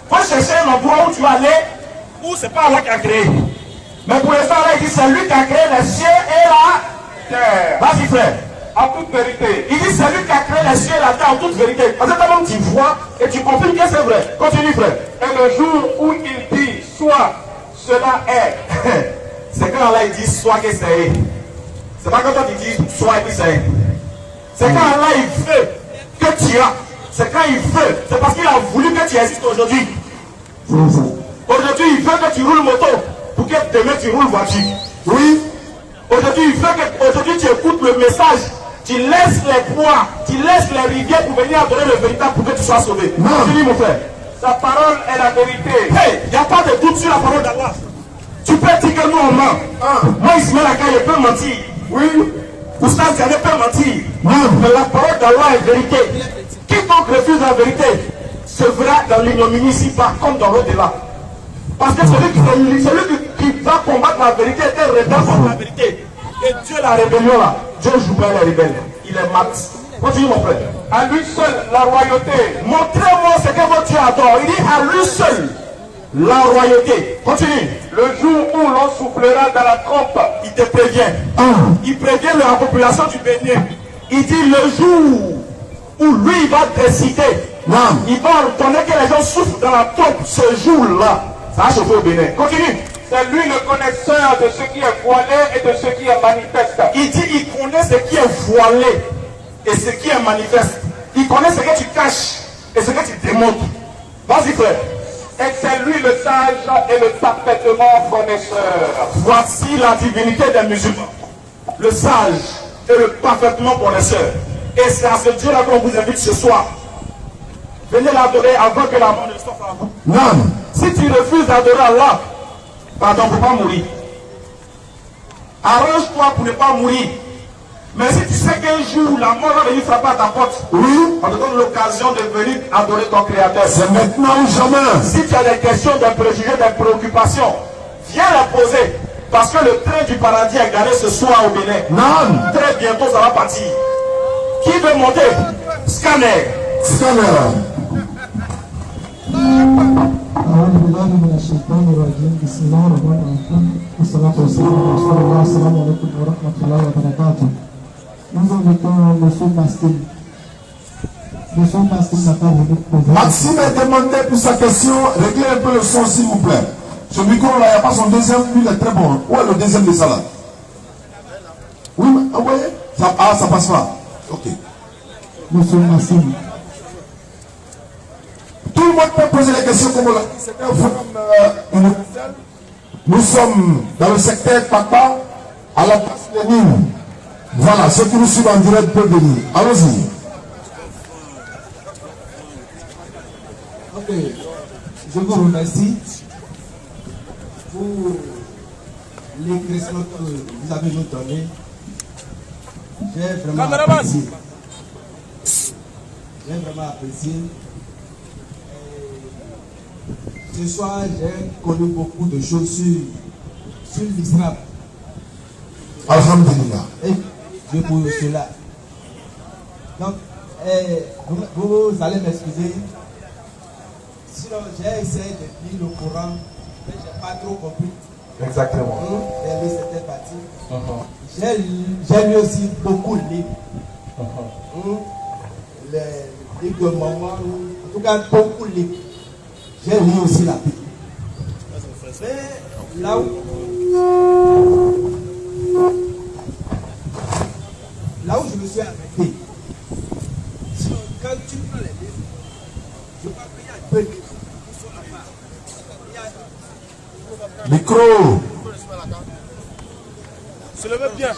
Faut chercher un endroit où tu vas aller, où c'est pas Allah qui a créé. Mais pour l'instant, Allah, il dit, c'est lui qui a créé les cieux et la terre. Vas-y, frère. en toute vérité. Il dit c'est lui qui a créé les cieux et la terre en toute vérité. Parce que toi-même tu vois et tu confirmes que c'est vrai. Continue frère. Et le jour où il dit soit, cela est. C'est quand Allah il dit soit que c'est. C'est pas quand toi tu dis soit et puis c'est. C'est quand Allah il veut que tu as. C'est quand il veut. C'est parce qu'il a voulu que tu existes aujourd'hui. Aujourd'hui il veut que tu roules moto pour que demain tu roules voiture. Oui. Aujourd'hui il veut que aujourd'hui tu écoutes le message. Tu laisses les bois, tu laisses les rivières pour venir adorer le véritable pour que tu sois sauvé. Continue mon frère. Sa parole est la vérité. Hey, il n'y a pas de doute sur la parole d'Allah. Tu peux dire que nous on ment. Moi Ismaël Akaye peut mentir. Oui. Oustaz Diané peut mentir. Mais la parole d'Allah est vérité. Quiconque refuse la vérité se verra dans l'ignominie ici-bas comme dans l'au-delà. Parce que celui qui va combattre la vérité était rebelle contre la vérité. Et Dieu la rébellion là. Dieu joue pas les rebelles. Il est mat. Continue mon frère. À lui seul la royauté. Montrez-moi ce que votre Dieu adore. Il dit à lui seul la royauté. Continue. Le jour où l'on soufflera dans la trompe. Il te prévient. Il prévient la population du Bénin. Il dit le jour où lui va décider. Il va ordonner que les gens souffrent dans la trompe ce jour-là. Ça va chauffer au Bénin. Continue. C'est lui le connaisseur de ce qui est voilé et de ce qui est manifeste. Il dit il connaît ce qui est voilé et ce qui est manifeste. Il connaît ce que tu caches et ce que tu démontres. Vas-y frère. Et c'est lui le sage et le parfaitement connaisseur. Voici la divinité des musulmans. Le sage et le parfaitement connaisseur. Et c'est à ce Dieu-là qu'on vous invite ce soir. Venez l'adorer avant que la mort ne soit à vous. Non. Si tu refuses d'adorer Allah, pardon, pour ne pas mourir. Arrange-toi pour ne pas mourir. Mais si tu sais qu'un jour la mort va venir frapper à ta porte, oui, on te donne l'occasion de venir adorer ton Créateur. C'est maintenant ou jamais. Si tu as des questions, des préjugés, des préoccupations, viens les poser. Parce que le train du paradis est garé ce soir au Bénin. Non. Très bientôt ça va partir. Qui veut monter? Scanner. Scanner. أعوذ بالله من الشيطان الرجيم بسم الله الرحمن الرحيم والصلاة والسلام على رسول الله السلام عليكم ورحمة الله وبركاته. Nous invitons Monsieur Mastin. Monsieur Mastin n'a pas voulu poser. Maxime est demandé pour sa question. Réglez un peu le son s'il vous plaît. Ce micro là, il n'y a pas son deuxième, lui il est très bon. Où est le deuxième de ça là? Oui, mais envoyez. Ça passe pas. Ok. Monsieur Mastin. Tout le monde peut poser des questions comme là. C'est un forum universel. Nous sommes dans le secteur Papa, à la place de Nîmes. Voilà, ceux qui nous suivent en direct peuvent venir. Allons-y. Ok, je vous remercie pour l'écriture que vous avez nous donnée. J'ai vraiment apprécié. J'ai vraiment apprécié. Ce soir, j'ai connu beaucoup de choses sur l'islam. Alhamdulillah. Et je pour cela. Donc, vous allez m'excuser. Sinon, j'ai essayé de lire le Coran, mais je n'ai pas trop compris. Exactement. J'ai lu cette partie. J'ai lu aussi beaucoup de livres. Les livres de maman, en tout cas, beaucoup de livres. J'ai lu aussi la Bible. Mais là où je me suis arrêté, quand tu prends les livres, je crois qu'il y a deux livres qui sont à part. Micro. Se levez bien.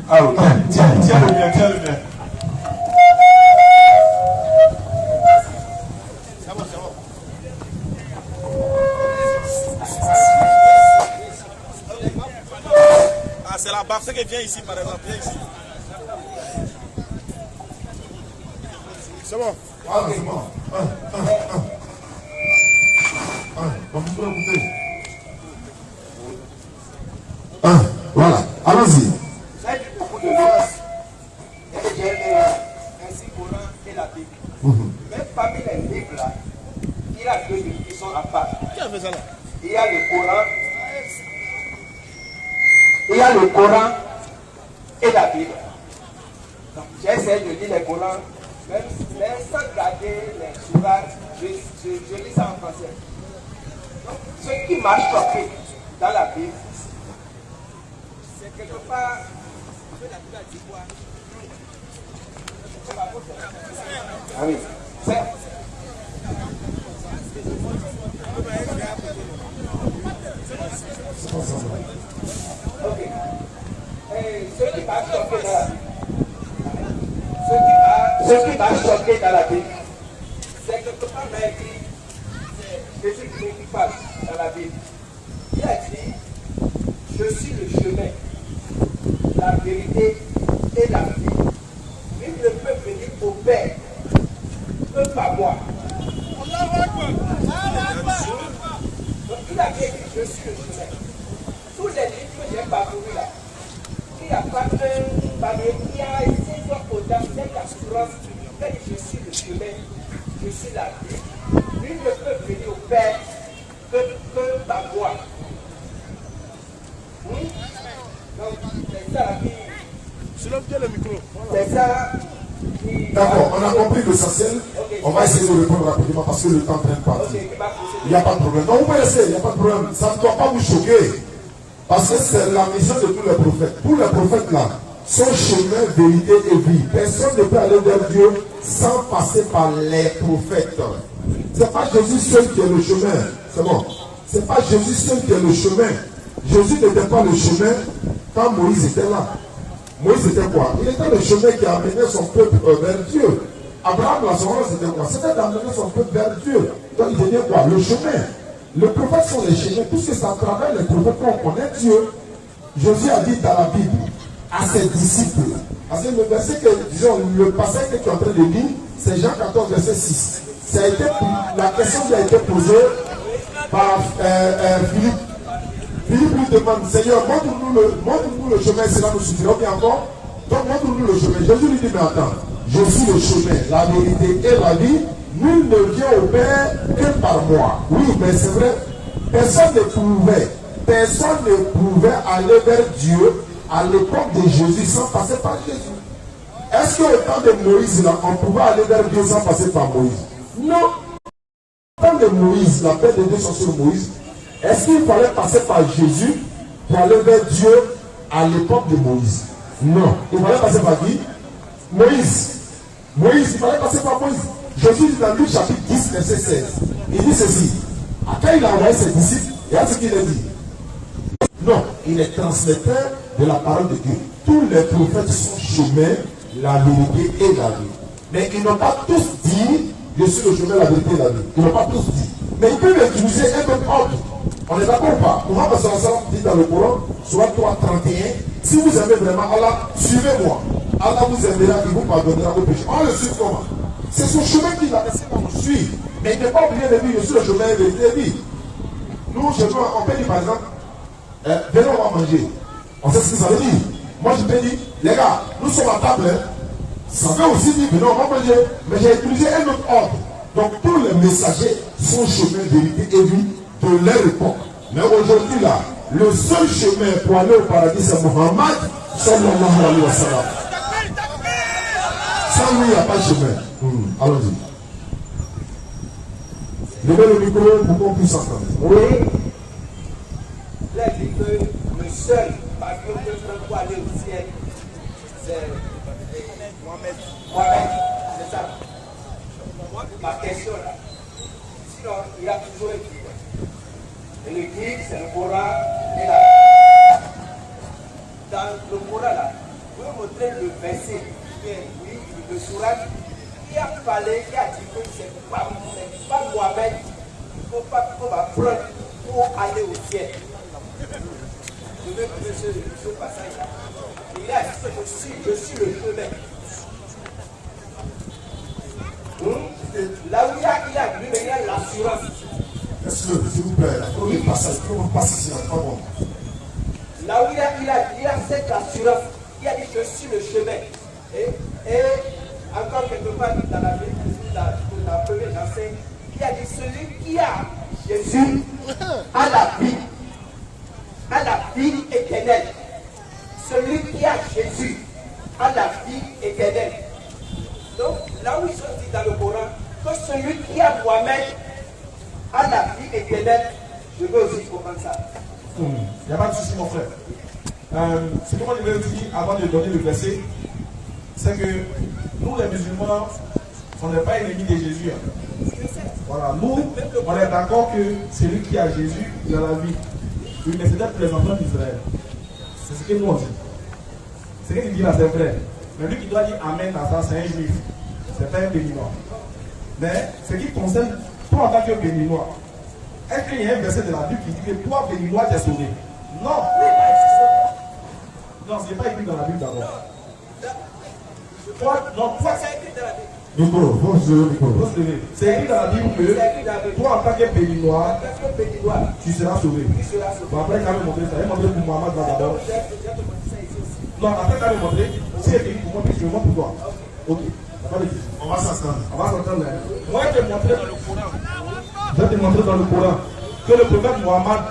Alors, tiens le bien, tiens le bien. Ah, c'est la barre qui vient ici, par exemple. Viens ici. C'est bon. Ah, c'est bon. Voilà, allons-y. J'ai lu beaucoup de choses. Et j'ai lu ainsi Coran et la Bible. Mais parmi les livres là, il y a deux livres qui sont à part. Qui a fait ça là? Il y a le Coran. Il y a le Coran et la Bible. j'essaie de lire les Corans, même sans garder les sourates, je lis ça en français. Donc, ce qui m'a choqué dans la Bible, c'est quelque part. Ah oui, c'est. Ok. Et ce qui m'a choqué dans la Bible, ce qui m'a choqué dans la Bible, c'est que quelque part m'a écrit, c'est Jésus qui parle dans la Bible. Il a dit, je suis le chemin, la vérité et la vie. Nul ne peut venir au Père que par moi. Donc il a dit, je suis le chemin. Tous les livres que j'ai parcourus là, il n'y a pas un barrière qui a été au-dedans cette assurance. Il dit, je suis le chemin, je suis la vie. Nul ne peut venir au Père que par moi. Oui? Donc, c'est ça qui. C'est ça qui. D'accord, on a compris l'essentiel. Okay. On va essayer de répondre rapidement parce que le temps traîne pas. Okay. Il n'y a pas de problème. Non, vous pouvez laisser, il n'y a pas de problème. Ça ne doit pas vous choquer. Parce que c'est la mission de tous les prophètes. Tous les prophètes là sont chemin, vérité et vie. Personne ne peut aller vers Dieu sans passer par les prophètes. C'est pas Jésus seul qui est le chemin. C'est bon. C'est pas Jésus seul qui est le chemin. Jésus n'était pas le chemin quand Moïse était là. Moïse était quoi? Il était le chemin qui a amené son peuple vers Dieu. Abraham, la source, c'était quoi? C'était d'amener son peuple vers Dieu. Donc il devient quoi? Le chemin. Les prophètes sont les chemins, puisque c'est à travers les prophètes qu'on connaît Dieu. Jésus a dit dans la Bible à ses disciples, parce que le verset que, disons, le passage que tu es en train de lire, c'est Jean 14, verset 6. Ça a été, la question qui a été posée par Philippe. Philippe lui demande, Seigneur, montre-nous le chemin, cela nous suffira bien encore. Donc montre-nous le chemin. Jésus lui dit, mais attends, je suis le chemin, la vérité et la vie. Nul ne vient au Père que par moi. Oui, mais c'est vrai. Personne ne pouvait aller vers Dieu à l'époque de Jésus sans passer par Jésus. Est-ce qu'au temps de Moïse, là, on pouvait aller vers Dieu sans passer par Moïse? Non. Au temps de Moïse, la paix de Dieu sont sur Moïse. Est-ce qu'il fallait passer par Jésus pour aller vers Dieu à l'époque de Moïse? Non. Il fallait passer par qui? Moïse. Moïse, il fallait passer par Moïse. Jésus dit dans Luc chapitre 10, verset 16. Il dit ceci. Quand il a envoyé ses disciples, il y a ce qu'il a dit. Non, il est transmetteur de la parole de Dieu. Tous les prophètes sont chemin, la vérité et la vie. Mais ils n'ont pas tous dit, je suis le chemin, la vérité et la vie. Ils n'ont pas tous dit. Mais ils peuvent utiliser un même ordre. On est d'accord ou pas? Mohammed dit dans le Coran, soit 3, 31, si vous aimez vraiment Allah, suivez-moi. Allah vous aimera, il vous pardonnera vos péchés. On le suit comment? C'est son chemin qu'il a laissé pour nous suivre. Mais il n'est pas obligé de dire, je suis le chemin et vérité et vie. Nous, chez nous, on peut dire par exemple, venez, on va manger. On sait ce que ça veut dire. Moi, je peux dire, les gars, nous sommes à table. Ça veut aussi dire, venez, on va manger. Mais j'ai utilisé un autre ordre. Donc, tous les messagers sont chemin, vérité et vie de leur époque. Mais aujourd'hui, là, le seul chemin pour aller au paradis, c'est Mohammed, sallallahu alayhi wa sallam. Sans lui, il n'y a pas de chemin. Allons-y. Levez le micro pour qu'on puisse entendre. Oui. Là, dit que le seul parcours que je peux aller au ciel, c'est Mohamed. Mohamed, c'est ça. Ma question là. Sinon, il a toujours un guide. Et le guide, c'est le Coran et la. Dans le Coran là, vous pouvez montrer le verset. Oui, le surat. Qui a parlé, qui a dit que c'est pas Mohamed, il ne faut pas qu'on va prendre pour aller au ciel. Je vais trouver ce passage-là. Il a dit que je suis le chemin. Là où il a vu, il y a l'assurance. Est-ce que, s'il vous plaît, le premier passage, comment on passe ici en 3 mois? Là où il a cette assurance, il a dit je suis le chemin. Et encore quelque part dans la Bible, la première enseigne, il a dit celui qui a Jésus a la vie éternelle. Celui qui a Jésus a la vie éternelle. là où ils sont dit dans le Coran que celui qui a Mohamed a la vie éternelle, je veux aussi comprendre ça. Il n'y a pas de souci, mon frère. Ce que moi je veux dire avant de donner le verset, c'est que nous les musulmans, on n'est pas ennemis de Jésus. Voilà, nous, on est d'accord que celui qui a Jésus, il a la vie. Oui, mais c'est peut-être pour les enfants d'Israël. C'est ce que nous on dit. Ce que tu dis là, c'est vrai. Mais lui qui doit dire Amen à ça, c'est un juif. C'est pas un béninois. Mais ce qui concerne toi en tant que béninois, est-ce qu'il y a un verset de la Bible qui dit que toi, béninois, t'es sauvé? Non. Non, ce n'est pas écrit dans la Bible d'abord. Toi, non, toi, c'est écrit dans la Bible. C'est écrit dans la Bible que toi, en tant que béninois, tu seras sauvé. Bon, après, quand même montrer ça. Il m'a montré pour Mohamed là d'abord. Non, après, quand même montrer. Si c'est écrit pour moi, je montre pour toi. Ok. On va s'entendre. On va s'entendre. Moi, je vais te montrer dans le Coran. Je vais te montrer dans le Coran que le prophète Mohammed,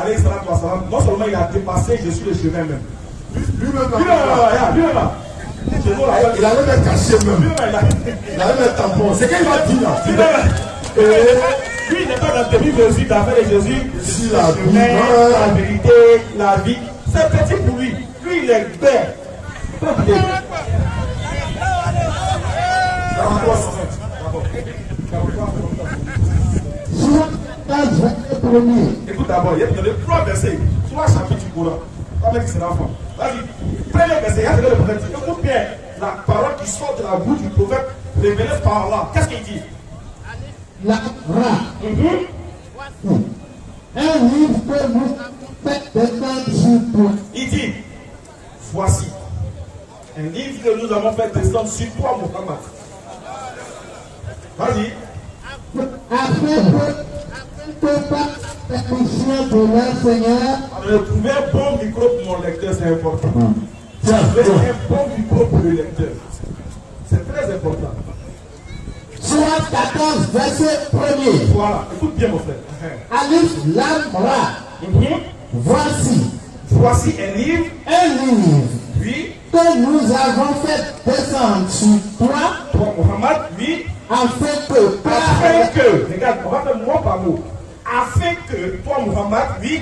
alayhi salatu wa salam, non seulement il a dépassé Jésus le chemin même. Lui-même là. Il avait même caché même. Il avait même tampon. C'est qu'il va dire là. Lui, il n'est pas dans demi-mesure d'affaire de Jésus. Si la vérité, la vie. C'est petit pour lui. Lui, il est bête. Écoute d'abord, il y a le 3 versets. 3 chapitres du Coran. Pas même qui sera fort. Vas-y, prenez le verset. Il y a le prophète. Écoute bien la parole qui sort de la bouche du prophète révélée par Allah. Qu'est-ce qu'il dit? La Ra. Un livre que vous faites descendre sur toi. Il dit, voici un livre que nous avons fait descendre sur toi, Muhammad. Vas-y. Afin que par la permission de leur Seigneur. Trouver un bon micro pour mon lecteur, c'est important. Trouver un bon micro pour le lecteur. C'est très important. Sourate 14, verset 1er. Voilà, écoute bien mon frère. Alif Lam Ra. Voici un livre. Oui. Que nous avons fait descendre sur toi. Muhammad, oui. Afin que, regarde, on va faire mot par mot. Afin que toi, Muhammad, oui.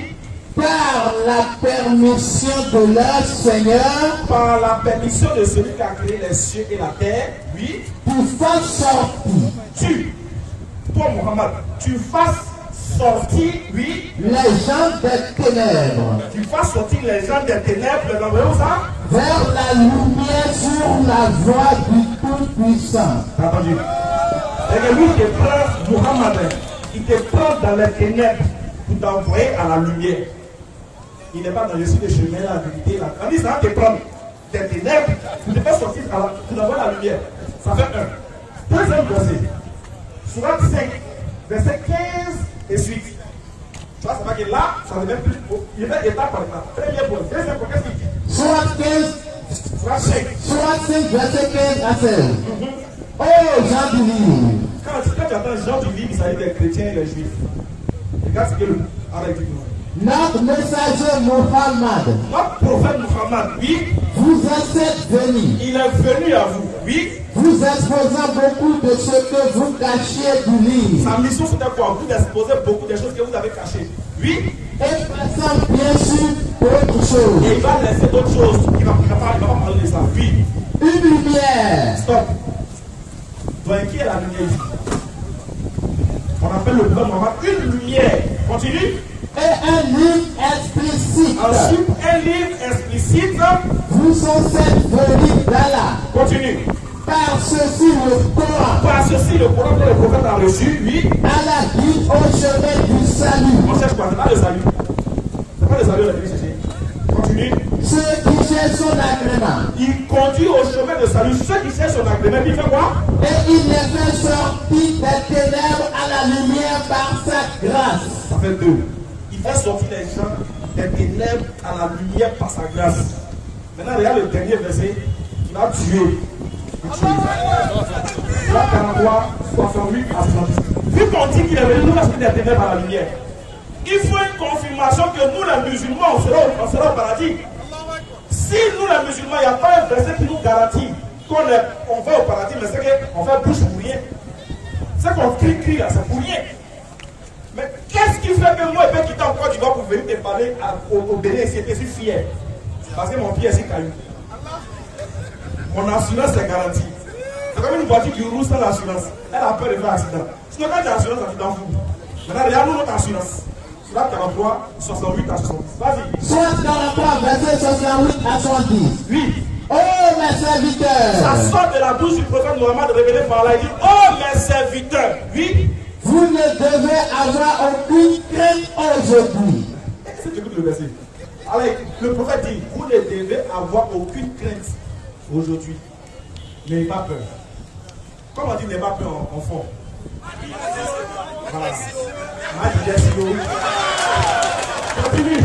Par la permission de leur Seigneur. Par la permission de celui qui a créé les cieux et la terre, oui. Tu fasses sortir. Toi, Muhammad, tu fasses sortir, oui. Les gens des ténèbres. Tu fasses sortir les gens des ténèbres, dans ça. Vers la lumière sur la voie du Tout-Puissant. Entendu. Et lui te prend, Muhammad, il te prend dans les ténèbres pour t'envoyer à la lumière. Il n'est pas dans le chemin, la vérité, la grandeur. Ça va te prendre des ténèbres pour te faire sortir pour t'envoyer à la lumière. Ça fait un. Deuxième verset. Sourate 5, verset 15 et suite. Tu vois, ça va que là, ça devient plus. Il va étape par étape. Premier point. Deuxième point, qu'est-ce qu'il dit? Sourate 15. Sourate 5. Sourate 5, verset 15 à 16. Oh, Jean du livre. Quand tu entends Jean du livre, il s'agit des chrétiens et des juifs. Regarde ce que le. Arrête du coup. Notre messager Muhammad. Notre prophète Muhammad, oui. Vous êtes venu. Il est venu à vous, oui. Vous exposant beaucoup de ce que vous cachiez du livre. Sa mission c'était quoi? Vous exposer beaucoup de choses que vous avez cachées. Oui. Et passant bien sûr d'autres choses. Et il va laisser d'autres choses. Il va pas parler de ça. Oui. Une lumière. Stop. Donc qui est la lumière ici? On appelle le prophète Muhammad une lumière. Continue. Et un livre explicite. Ensuite, un livre explicite. Vous sont venus d'Allah. Continue. Par ceci le Coran. Par ceci le Coran que le prophète a reçu, oui. Allah guide au chemin du salut. On cherche quoi? C'est pas le salut. C'est pas le salut, on a chercher. Continue. Ceux qui cherchent son agrément. Il conduit au chemin de salut. Ceux qui cherchent son agrément, il fait quoi? Et il les fait sortir des ténèbres à la lumière par sa grâce. Ça fait deux. Il fait sortir les gens des ténèbres à la lumière par sa grâce. Maintenant, regarde le dernier verset. Il a tué. Là, 43, 68 à 70. Vu qu'on dit qu'il est venu nous sortir des ténèbres à la lumière, il faut une confirmation que nous, les musulmans, on sera au paradis. Si nous, les musulmans, il n'y a pas un verset qui nous garantit qu'on va au paradis, mais c'est qu'on fait bouche pour rien. C'est qu'on crie là, c'est pour rien. Mais qu'est-ce qui fait que moi, je peux quitter encore du bas pour venir te parler au Bénin ici, je suis fier. Parce que mon pied est si caillou. Mon assurance est garantie. C'est comme une voiture qui roule sans l'assurance. Elle a peur de faire accident. Sinon, quand tu as l'assurance, tu t'en fous. Maintenant, regarde-nous notre assurance. Soit 43, 68 à 70. Vas-y. Soit 43, verset 68 à 70. Oui. Oh mes serviteurs. Ça sort de la bouche du prophète Mohammed révélé par là. Il dit, oh mes serviteurs. Oui. Vous ne devez avoir aucune crainte aujourd'hui. Est-ce que tu écoutes le verset? Alors, le prophète dit, vous ne devez avoir aucune crainte aujourd'hui. N'ayez pas peur. Comment on dit n'ayez pas peur en fond? Voilà. Continue.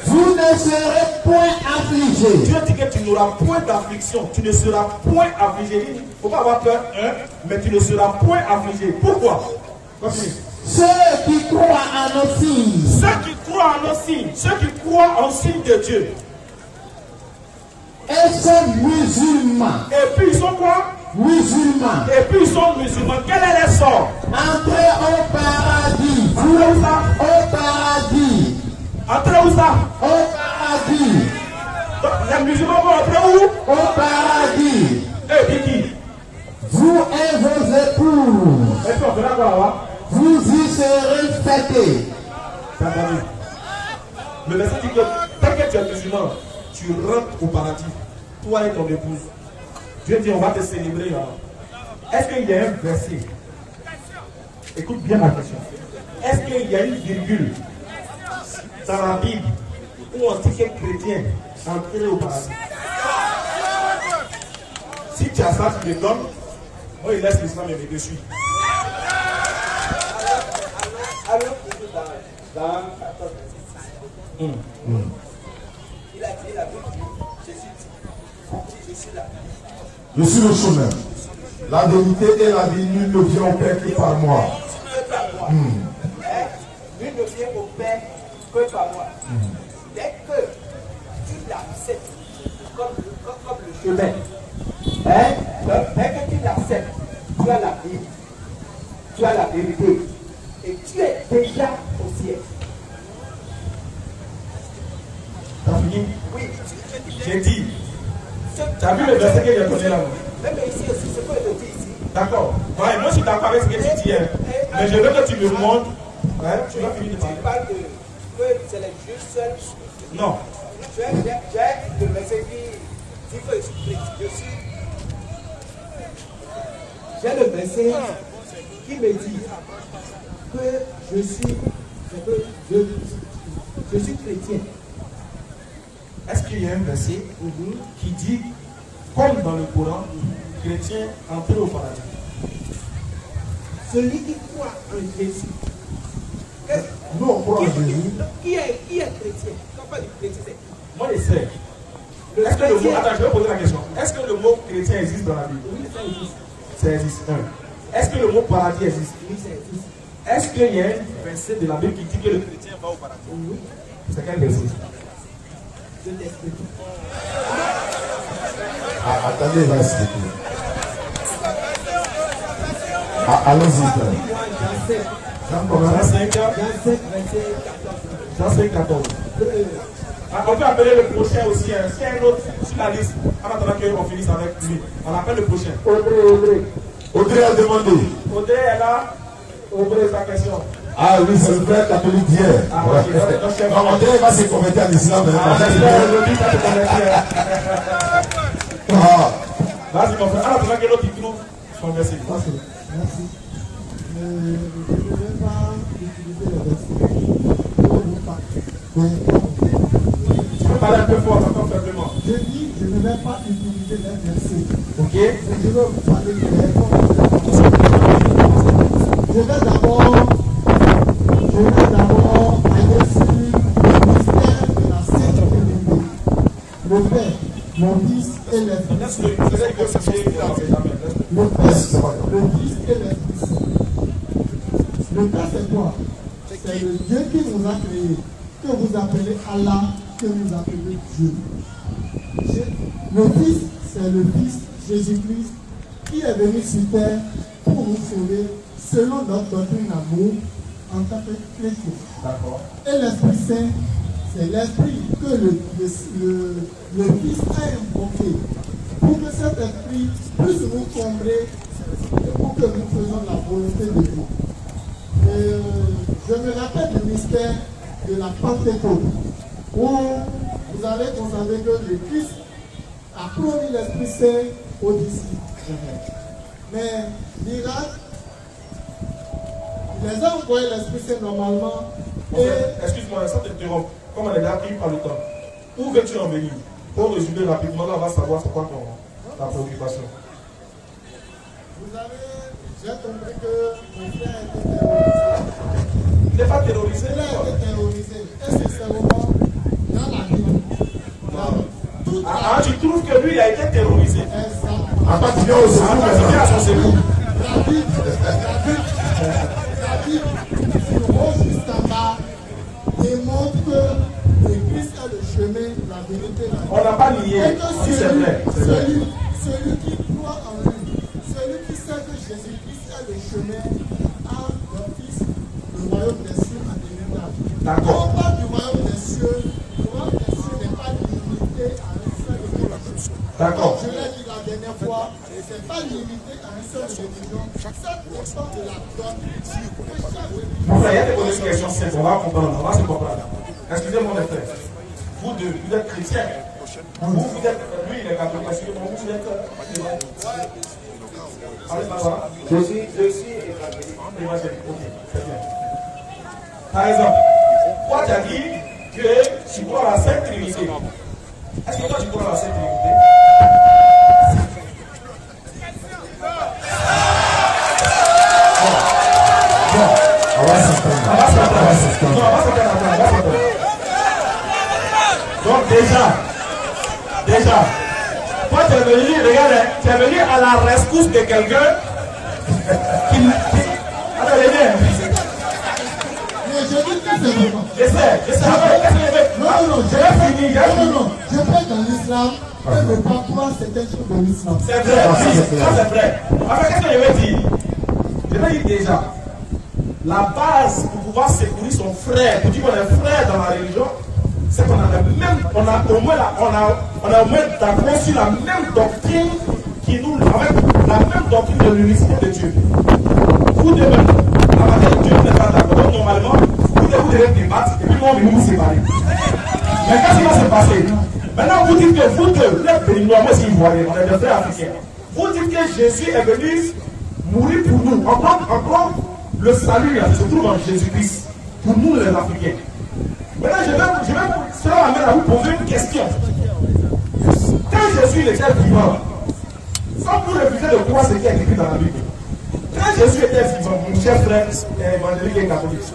Vous ne serez point affligés. Dieu dit que tu n'auras point d'affliction. Tu ne seras point affligé. Il ne faut pas avoir peur, hein, mais tu ne seras point affligé. Pourquoi? Continue. Ceux qui croient en nos signes. Ceux qui croient en nos signes. Ceux qui croient en signe de Dieu. Et sont musulmans. Et puis ils sont quoi? Musulmans. Et puis ils sont musulmans. Quel est le sort? Entrez au paradis. Entrez où ça? Au paradis. Entrez où ça? Au paradis. Donc, les musulmans vont entrer où? Au paradis. Et qui? Vous et vos épouses. Et puis on verra quoi là-bas? Vous y serez fêtés. C'est entendu. Le verset dit que tant que tu es musulman, tu rentres au paradis. Toi et ton épouse. Dieu dit on va te célébrer. Est-ce qu'il y a un verset? Écoute bien ma question. Est-ce qu'il y a une virgule dans la Bible où on dit que chrétien entrer au paradis? Si tu as ça, tu me donnes. Moi, il laisse l'islam et me dessus. Alors, dans 14, il a dit la Bible, je suis là. Je suis le chemin. La vérité et la vie, nul ne vient au Père que par moi. Nul ne vient au Père que par moi. Dès que tu l'acceptes comme le chemin, dès que tu l'acceptes, tu as la vie, tu as la vérité, et tu es déjà au ciel. T'as fini? Oui. J'ai dit. Tu as vu le verset que j'ai donné là? Même ici aussi, c'est quoi le dit ici? D'accord. Ouais, moi je suis d'accord avec ce que tu dis. Hein. Mais je veux que tu me montres. Hein, tu vas finir de dire. Tu parles de que c'est les Juifs seuls. Non. J'ai le verset qui dit que je suis. J'ai le verset qui me dit que je suis chrétien. Est-ce qu'il y a un verset qui dit, comme dans le Coran, chrétien entrer au paradis? Celui qui croit en Jésus. Nous, on croit en Jésus. Qui est chrétien? Quand on parle de chrétien, moi je sais. Est-ce que le mot, attends, je vais poser la question. Est-ce que le mot chrétien existe dans la Bible? Oui, ça existe. Ça existe. Est-ce que le mot paradis existe? Oui, ça existe. Est-ce qu'il y a un verset de la Bible qui dit que le chrétien va au paradis? Oui. C'est quel verset? Je t'explique. Attendez, il va expliquer. Allons-y. Jean 5, 14. On peut appeler le prochain aussi. S'il y a un autre sur la liste, en attendant qu'on finisse avec lui, on appelle le prochain. Audrey a demandé. Audrey est là. Audrey, sa question. Ah oui, c'est le frère catholique d'hier. Ah, ok. Non, Audrey va se convertir en islam. Aujourd'hui, ça te convertit. Vas-y, mon frère. En attendant que l'autre trouve son verset. Merci. Je ne vais pas utiliser le verset pour vous parler. Tu peux parler un peu fort, encore faiblement. Je dis, je ne vais pas utiliser les versets. Ok. Je vais vous parler de Je vais d'abord aller sur le mystère de la Sainte Trinité. Le Père, mon Fils et l'Esprit. Le Père, le Fils et l'Esprit. Le Père, c'est quoi? C'est le Dieu qui nous a créés, que vous appelez Allah, que nous appelez Dieu. Le Fils, c'est le Fils Jésus-Christ qui est venu sur terre pour nous sauver selon notre doctrine d'amour en tant que chrétien. D'accord. Et l'Esprit Saint, c'est l'Esprit que le Fils a invoqué pour que cet Esprit puisse nous combler et pour que nous faisions la volonté de Dieu. Je me rappelle le mystère de la Pentecôte où vous allez constater que le Christ a promis l'Esprit Saint aux disciples. Mais miracle, il les a envoyé l'Esprit Saint normalement. Excuse-moi, ça t'interrompt. Comme on est là, pris par le temps. Où veux-tu en venir? Pour résumer rapidement, là, on va savoir c'est quoi ta préoccupation. J'ai compris que mon frère a été terrorisé. Il n'est pas terrorisé. Il a été terrorisé. Et sincèrement, dans la Bible. Tu trouves que lui, il a été terrorisé? Exactement. À partir au secours, à son secours. La Bible, juste en bas, démontre que le Christ a le chemin, la vérité, la vie. On n'a pas nié. Et que C'est vrai. celui qui croit en lui, celui qui sait que Jésus-Christ a le chemin, a le Fils, le royaume des cieux a devenir. D'accord. On parle du royaume des cieux. Le royaume des cieux n'est pas limité à un seul religion. D'accord. Je l'ai dit la dernière fois, ce n'est pas limité à une seule religion. Ça dépend de la doctrine. Mon frère, il y a des bonnes questions simples. On va comprendre. On va se comprendre. Excusez-moi, mes frères. Vous deux, vous êtes chrétiens. Vous êtes. Lui, il est catholique. Excusez-moi, vous êtes. Allez, papa. Je suis évangélique. Évangélique. Ok, très bien. Par exemple, toi, tu as dit que tu crois à la Sainte Trinité. Est-ce que toi, tu crois à la Sainte Trinité? on va s'entendre. Donc déjà, toi tu es venu, regarde, tu es venu à la rescousse de quelqu'un qui... Attends, viens. Mais je dis que c'est vraiment. Je sais. Non, J'ai fini. je prie dans l'islam et ne pas croire certaines choses de l'islam. C'est vrai, oui, ça c'est vrai. Enfin, qu'est-ce que je vais dire? Je vais dire déjà, la base pour pouvoir secourir son frère, pour dire qu'on est frère dans la religion, c'est qu'on a au moins d'accord sur la même doctrine qui nous, la même doctrine de l'unicité de Dieu. Vous deux même, la matière de Dieu n'est pas d'accord. Donc normalement, vous devez débattre et puis nous on va nous séparer. Mais qu'est-ce qui va se passer? Maintenant vous dites que vous deux, vous êtes béninois, moi c'est ivoirien, on est des frères africains. Vous dites que Jésus est venu mourir pour nous. Encore le salut se trouve en Jésus-Christ. Pour nous les Africains. Maintenant cela m'amène à vous poser une question. Quand Jésus était vivant, sans vous refuser de croire ce qui est écrit dans la Bible, quand Jésus était vivant, mon cher frère évangélique et catholique,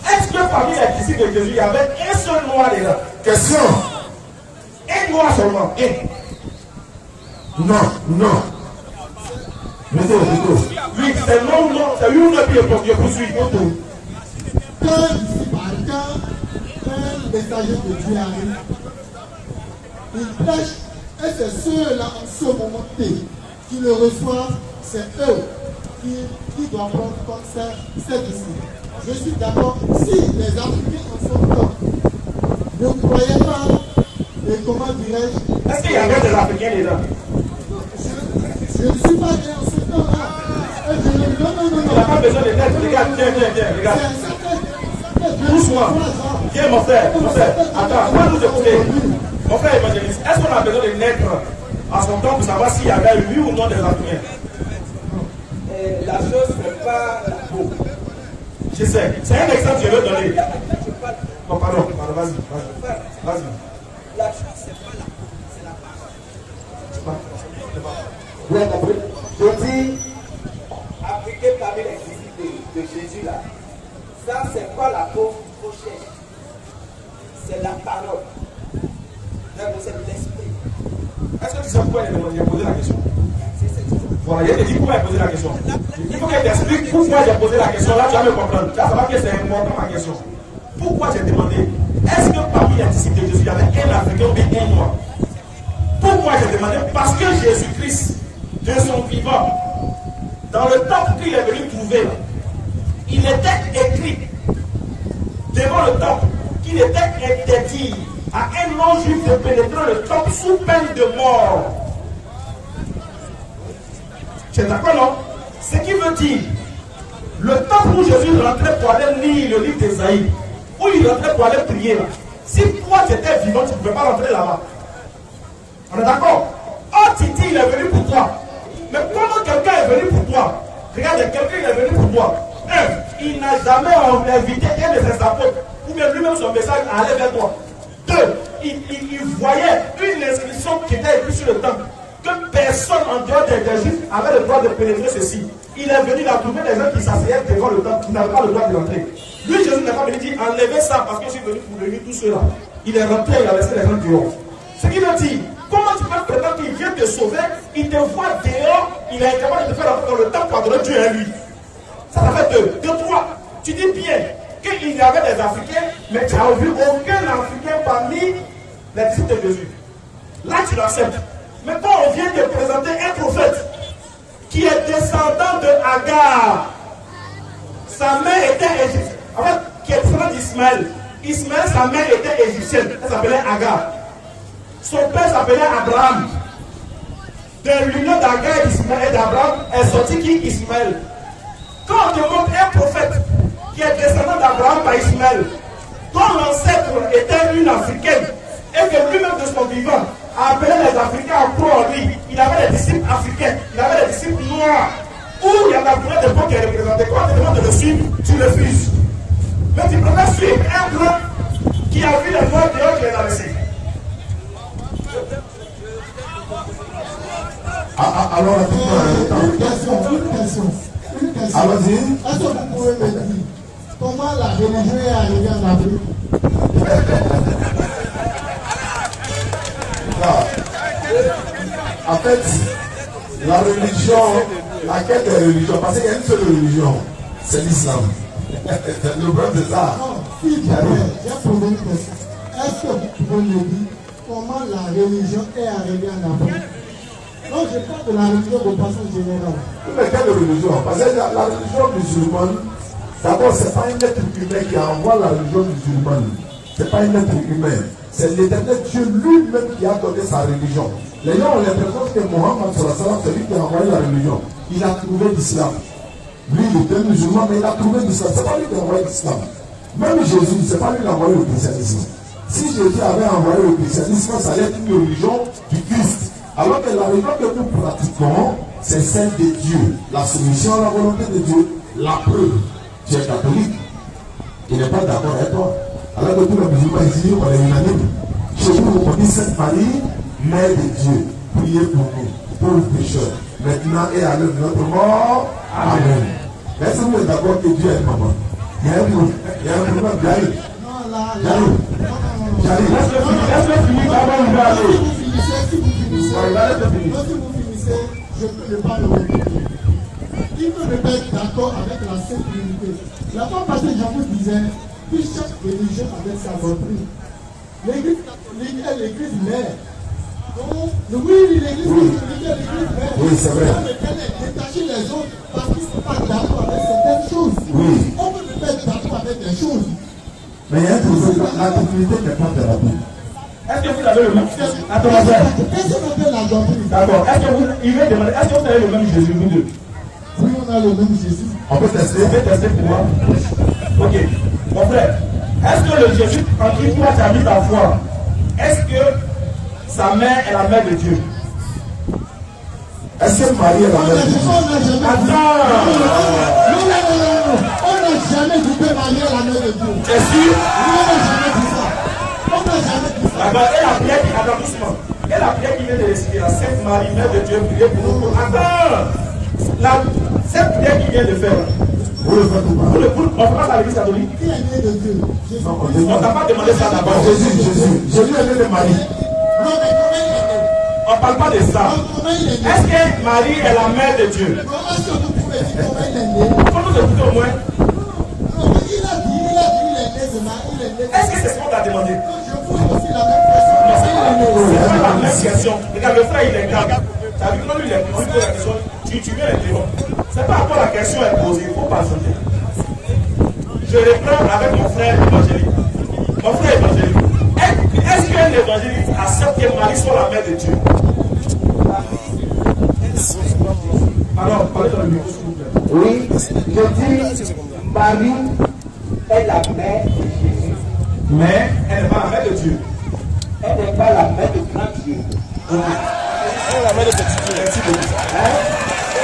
est-ce que parmi les disciples de Jésus, il y avait un seul noir dedans? Question. Un noir seulement. Non. Oui, c'est non, c'est lui ou non qui est poursuivi. Quand un messager de Dieu arrive, il prêche et c'est ceux-là en ce moment T qui le reçoivent, c'est eux qui doivent prendre comme ça ces disciples. Je suis d'accord, si les Africains en sont là, ne croyez pas, et comment dirais-je? Est-ce qu'il y avait des Africains dedans? Je ne suis pas né en ce temps-là. Non. Il n'a pas besoin de lettres. Regarde, regarde. Doucement. Viens, mon frère. Attends, moi nous écouter. Mon frère évangéliste, est-ce qu'on a besoin de lettres à son temps pour savoir s'il y avait oui ou non des Africains? La chose n'est pas beau. Je sais. C'est un exemple que je vais donner. Non, pardon, vas-y. La chose, c'est pas la peau, c'est la parole. Vous avez compris? Je dis, Appliqué parmi les disciples de Jésus là, ça c'est pas la peau qu'on cherche, c'est la parole. C'est l'esprit. Est-ce que tu sais pourquoi il a posé la question? Voilà, il a dit pourquoi il a posé la question. Il faut qu'il t'explique pourquoi j'ai posé la question. Là, tu vas me comprendre. Tu vas savoir que c'est important ma question. Pourquoi j'ai demandé, est-ce que parmi les disciples de Jésus, il y avait un Africain ou bien un noir? Pourquoi j'ai demandé? Parce que Jésus-Christ de son vivant, dans le temple qu'il est venu trouver, il était écrit devant le temple qu'il était interdit à un non-juif de pénétrer le temple sous peine de mort. Tu es d'accord, non? Ce qui veut dire, le temple où Jésus rentrait pour aller lire le livre d'Ésaïe, où il rentrait pour aller prier, là, si toi tu étais vivant, tu ne pouvais pas rentrer là-bas. On est d'accord? Oh, Titi, il est venu pour toi. Mais comment quelqu'un est venu pour toi? Regarde, quelqu'un il est venu pour toi. Un, il n'a jamais invité un de ses apôtres, ou bien lui-même son message à aller vers toi. Deux, il voyait une inscription qui était écrite sur le temple, que personne en dehors des Juifs avait le droit de pénétrer ceci. Il est venu, il a trouvé des gens qui s'asseyaient devant le temple, qui n'avaient pas le droit de rentrer. Lui, Jésus n'a pas venu dire enlevez ça parce que je suis venu pour venir tout cela. Il est rentré, il a laissé les gens dehors. Ce qui veut dire, comment tu peux prétendre qu'il vient te sauver, il te voit dehors, il est incapable de te faire rentrer dans le temple pour adorer Dieu à lui. Ça fait deux. De trois, tu dis bien qu'il y avait des Africains, mais tu n'as vu aucun Africain parmi les disciples de Jésus. Là, tu l'acceptes. Mais quand on vient de présenter un prophète qui est descendant de Agar, sa mère était égyptienne. En fait, qui est descendant d'Ismaël. Ismaël, sa mère était égyptienne. Elle s'appelait Agar. Son père s'appelait Abraham. De l'union d'Agar et d'Abraham est sorti qui? Ismaël. Quand on te montre un prophète qui est descendant d'Abraham par Ismaël, dont l'ancêtre était une Africaine, et que lui-même de son vivant a appelé les Africains en pro en lui, il avait des disciples africains, il avait des disciples noirs, où il y en a plein de gens qui est représenté. Quand on te demande de le suivre, tu refuses. Mais tu préfères suivre un blanc qui a vu les noirs dehors qui les a laissés. Alors, Une question. allons-y. Est-ce que vous pouvez me dire comment la religion est arrivée en Afrique? En fait, la religion, laquelle des religions, parce qu'il y a une seule religion, c'est l'islam. Le problème c'est ça. Non, si j'ai posé une question. Est-ce que vous pouvez me dire comment la religion est arrivée en Afrique? Non, je parle de la religion de façon générale. Mais quelle religion? Parce que la religion musulmane, d'abord, ce n'est pas un être humain qui envoie la religion musulmane. Ce n'est pas un être humain. C'est l'éternel Dieu lui-même qui a donné sa religion. Les gens ont l'impression que Mohammed, c'est lui qui a envoyé la religion. Il a trouvé l'islam. Lui, il était musulman, mais il a trouvé l'islam. Ce n'est pas lui qui a envoyé l'islam. Même Jésus, ce n'est pas lui qui a envoyé le christianisme. Si Jésus avait envoyé le christianisme, ça allait être une religion du Christ. Alors que la religion que nous pratiquons, c'est celle de Dieu. La soumission à la volonté de Dieu. La preuve. Tu es catholique. Il n'est pas d'accord avec toi. Alors que tous les musulmans ici, on est unanime. Chez nous, on dit Sainte Marie, Mère de Dieu. Priez pour nous, pauvres pécheurs. Maintenant et à l'heure de notre mort. Amen. Mais est-ce que vous êtes d'accord que Dieu est maman? Il y a un problème. J'arrive. Laisse-le finir d'abord, il va aller. Si vous finissez, je peux ne pas le répéter. Il peut ne pas être d'accord avec la Sainte Trinité. La fois passée, je vous disais que chaque religion avait sa doctrine. L'église catholique est l'église mère. Donc, oui, l'église catholique est l'église mère. Oui, c'est vrai. Dans lequel est détaché les autres parce qu'ils ne sont pas d'accord avec certaines choses. Oui. On peut ne pas être d'accord avec des choses. Mais il y a un problème. La Trinité n'est pas thérapie. Est-ce que vous avez le même Jésus? Attends, Qu'est-ce qu'on appelle la doctrine? d'accord. Est-ce que vous avez le même Jésus, vous deux? Oui, on a le même Jésus. On peut tester. Vous pouvez tester pour moi? Ok. Mon frère, est-ce que le Jésus en qui toi tu as mis ta foi, est-ce que sa mère est la mère de Dieu? Est-ce que Marie est la mère de Dieu? Attends! On n'a jamais dit que Marie est la mère de Dieu. C'est sûr? On n'a jamais dit ça. On n'a jamais dit ça. D'accord. Et la prière qui attend doucement. Et la prière qui vient de réciter, la Sainte Marie, Mère de Dieu, priez pour nous. Attends! Cette prière qui vient de faire, Vous le faites ou pas? on passe à l'église catholique. Qui est né de Dieu? Jésus. On t'a pas demandé ça d'abord. Jésus est né de Marie. Non, mais comment il est né? On parle pas de ça. Comment il est né? Est-ce que Marie est la mère de Dieu? Comment est-ce que vous pouvez dire comment il est né? Faut nous écouter au moins. Non, mais il a dit, il est né de Marie, il est né de... Est-ce que c'est ce qu'on t'a demandé? Donc, je pose aussi la même question. Non, c'est pas la même question. Regarde, le frère il est grave. Ça veut dire que lui il est poses la question, tu viens l'interrompre. C'est pas à toi la question est posée, il ne faut pas sauter. Je reprends avec mon frère évangélique. Mon frère évangélique. Est-ce qu'un évangéliste accepte que Marie soit la mère de Dieu? Alors, parlez dans le micro, s'il vous plaît. Oui, je dis, Marie est la mère de Jésus. Mais elle n'est pas la mère de Dieu. Elle n'est pas la mère de grand Dieu. Elle est la mère de petit Dieu. Merci beaucoup.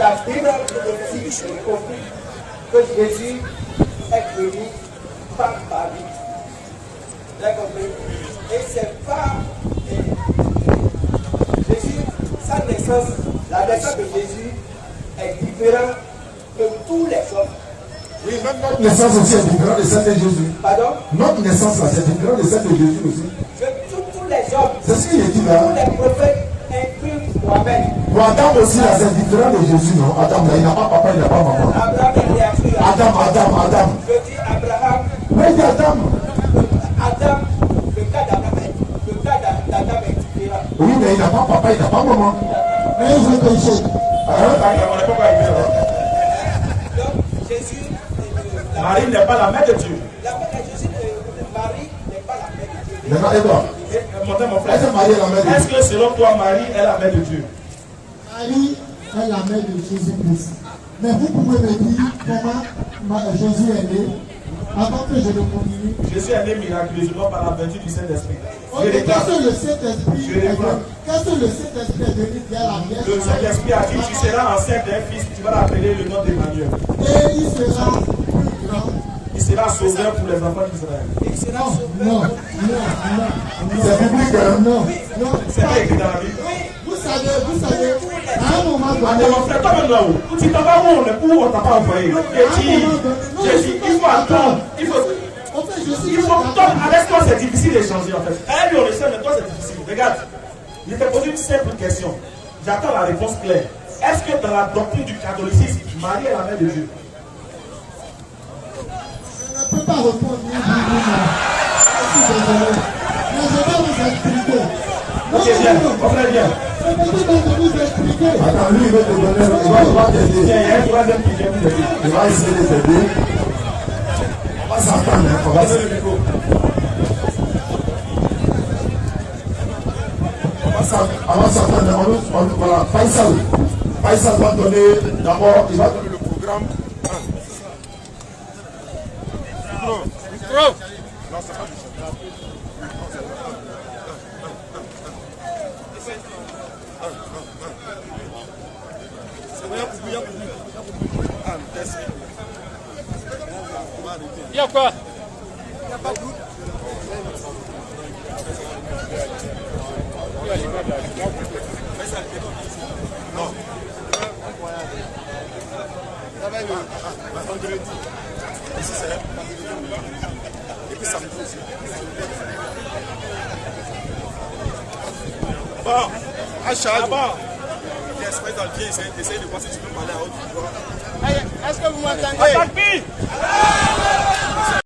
La Bible dit que Jésus est venu par Marie. Vous avez compris? Et c'est pas Jésus, sa naissance, la naissance de Jésus est différente de tous les hommes. Oui, même notre naissance aussi est différente de celle de Jésus. Pardon? Notre naissance là, c'est différent de celle de Jésus aussi. Tous les hommes, C'est ce qu'il dit là. tous les prophètes incluent Mohamed. Pour Adam aussi là, c'est différent de Jésus, non? Adam là, il n'a pas papa, il n'a pas maman. Abraham est inclus. Adam. Je dis Abraham. Oui, il dit Adam. Adam, le cas d'Adam est différent. Oui, mais il n'a pas papa, il n'a pas maman. Mais ils ont péché. Donc, Jésus, Marie n'est pas la mère de Dieu. la mère de Jésus, Marie n'est pas la mère de Dieu. Maintenant, Edouard, Mon frère, est-ce que Marie est la mère de Dieu? est-ce que selon toi, Marie est la mère de Dieu? Marie est la mère de Jésus-Christ. Mais vous pouvez me dire comment Jésus est né avant que je le continue. Jésus est né miraculeusement par la vertu du Saint-Esprit. Ok, qu'est-ce que le Saint-Esprit est venu? Qu'est-ce que le Saint-Esprit est venu dire à la Vierge? Le Saint-Esprit a dit, tu seras enceinte d'un fils, tu vas l'appeler le nom d'Emmanuel. Et il sera plus grand. Il sera sauveur pour les enfants d'Israël. Non. C'est biblique, hein? Non. C'est pas écrit dans la Bible. Vous savez, à un moment donné, Attends, mon frère, toi-même là-haut, tu t'en vas où on t'a pas envoyé? J'ai dit, il faut attendre. Il faut avec toi, c'est difficile d'échanger en fait. Elle lui, on le sait, mais toi, c'est difficile. Regarde, je te pose une simple question. J'attends la réponse claire. Est-ce que dans la doctrine du catholicisme, Marie est la mère de Dieu? je ne peux pas répondre ni oui ni non. Je suis désolé. Mais je vais vous expliquer. Ok, viens, on fait bien. Je vais vous expliquer. Attends, lui, il va te donner, il va t'aider. Il y a un troisième qui vient vous aider. Il va essayer de t'aider. On va s'entendre, hein? On va Passez le micro. Voilà, Faisal va donner d'abord, il va donner le programme. Il y a quoi? Non. Ici c'est. Et puis samedi aussi. Bon, Acha, bon. Yes, dans le pied, essaye de voir si tu peux parler à haute voix. Est-ce que vous m'entendez?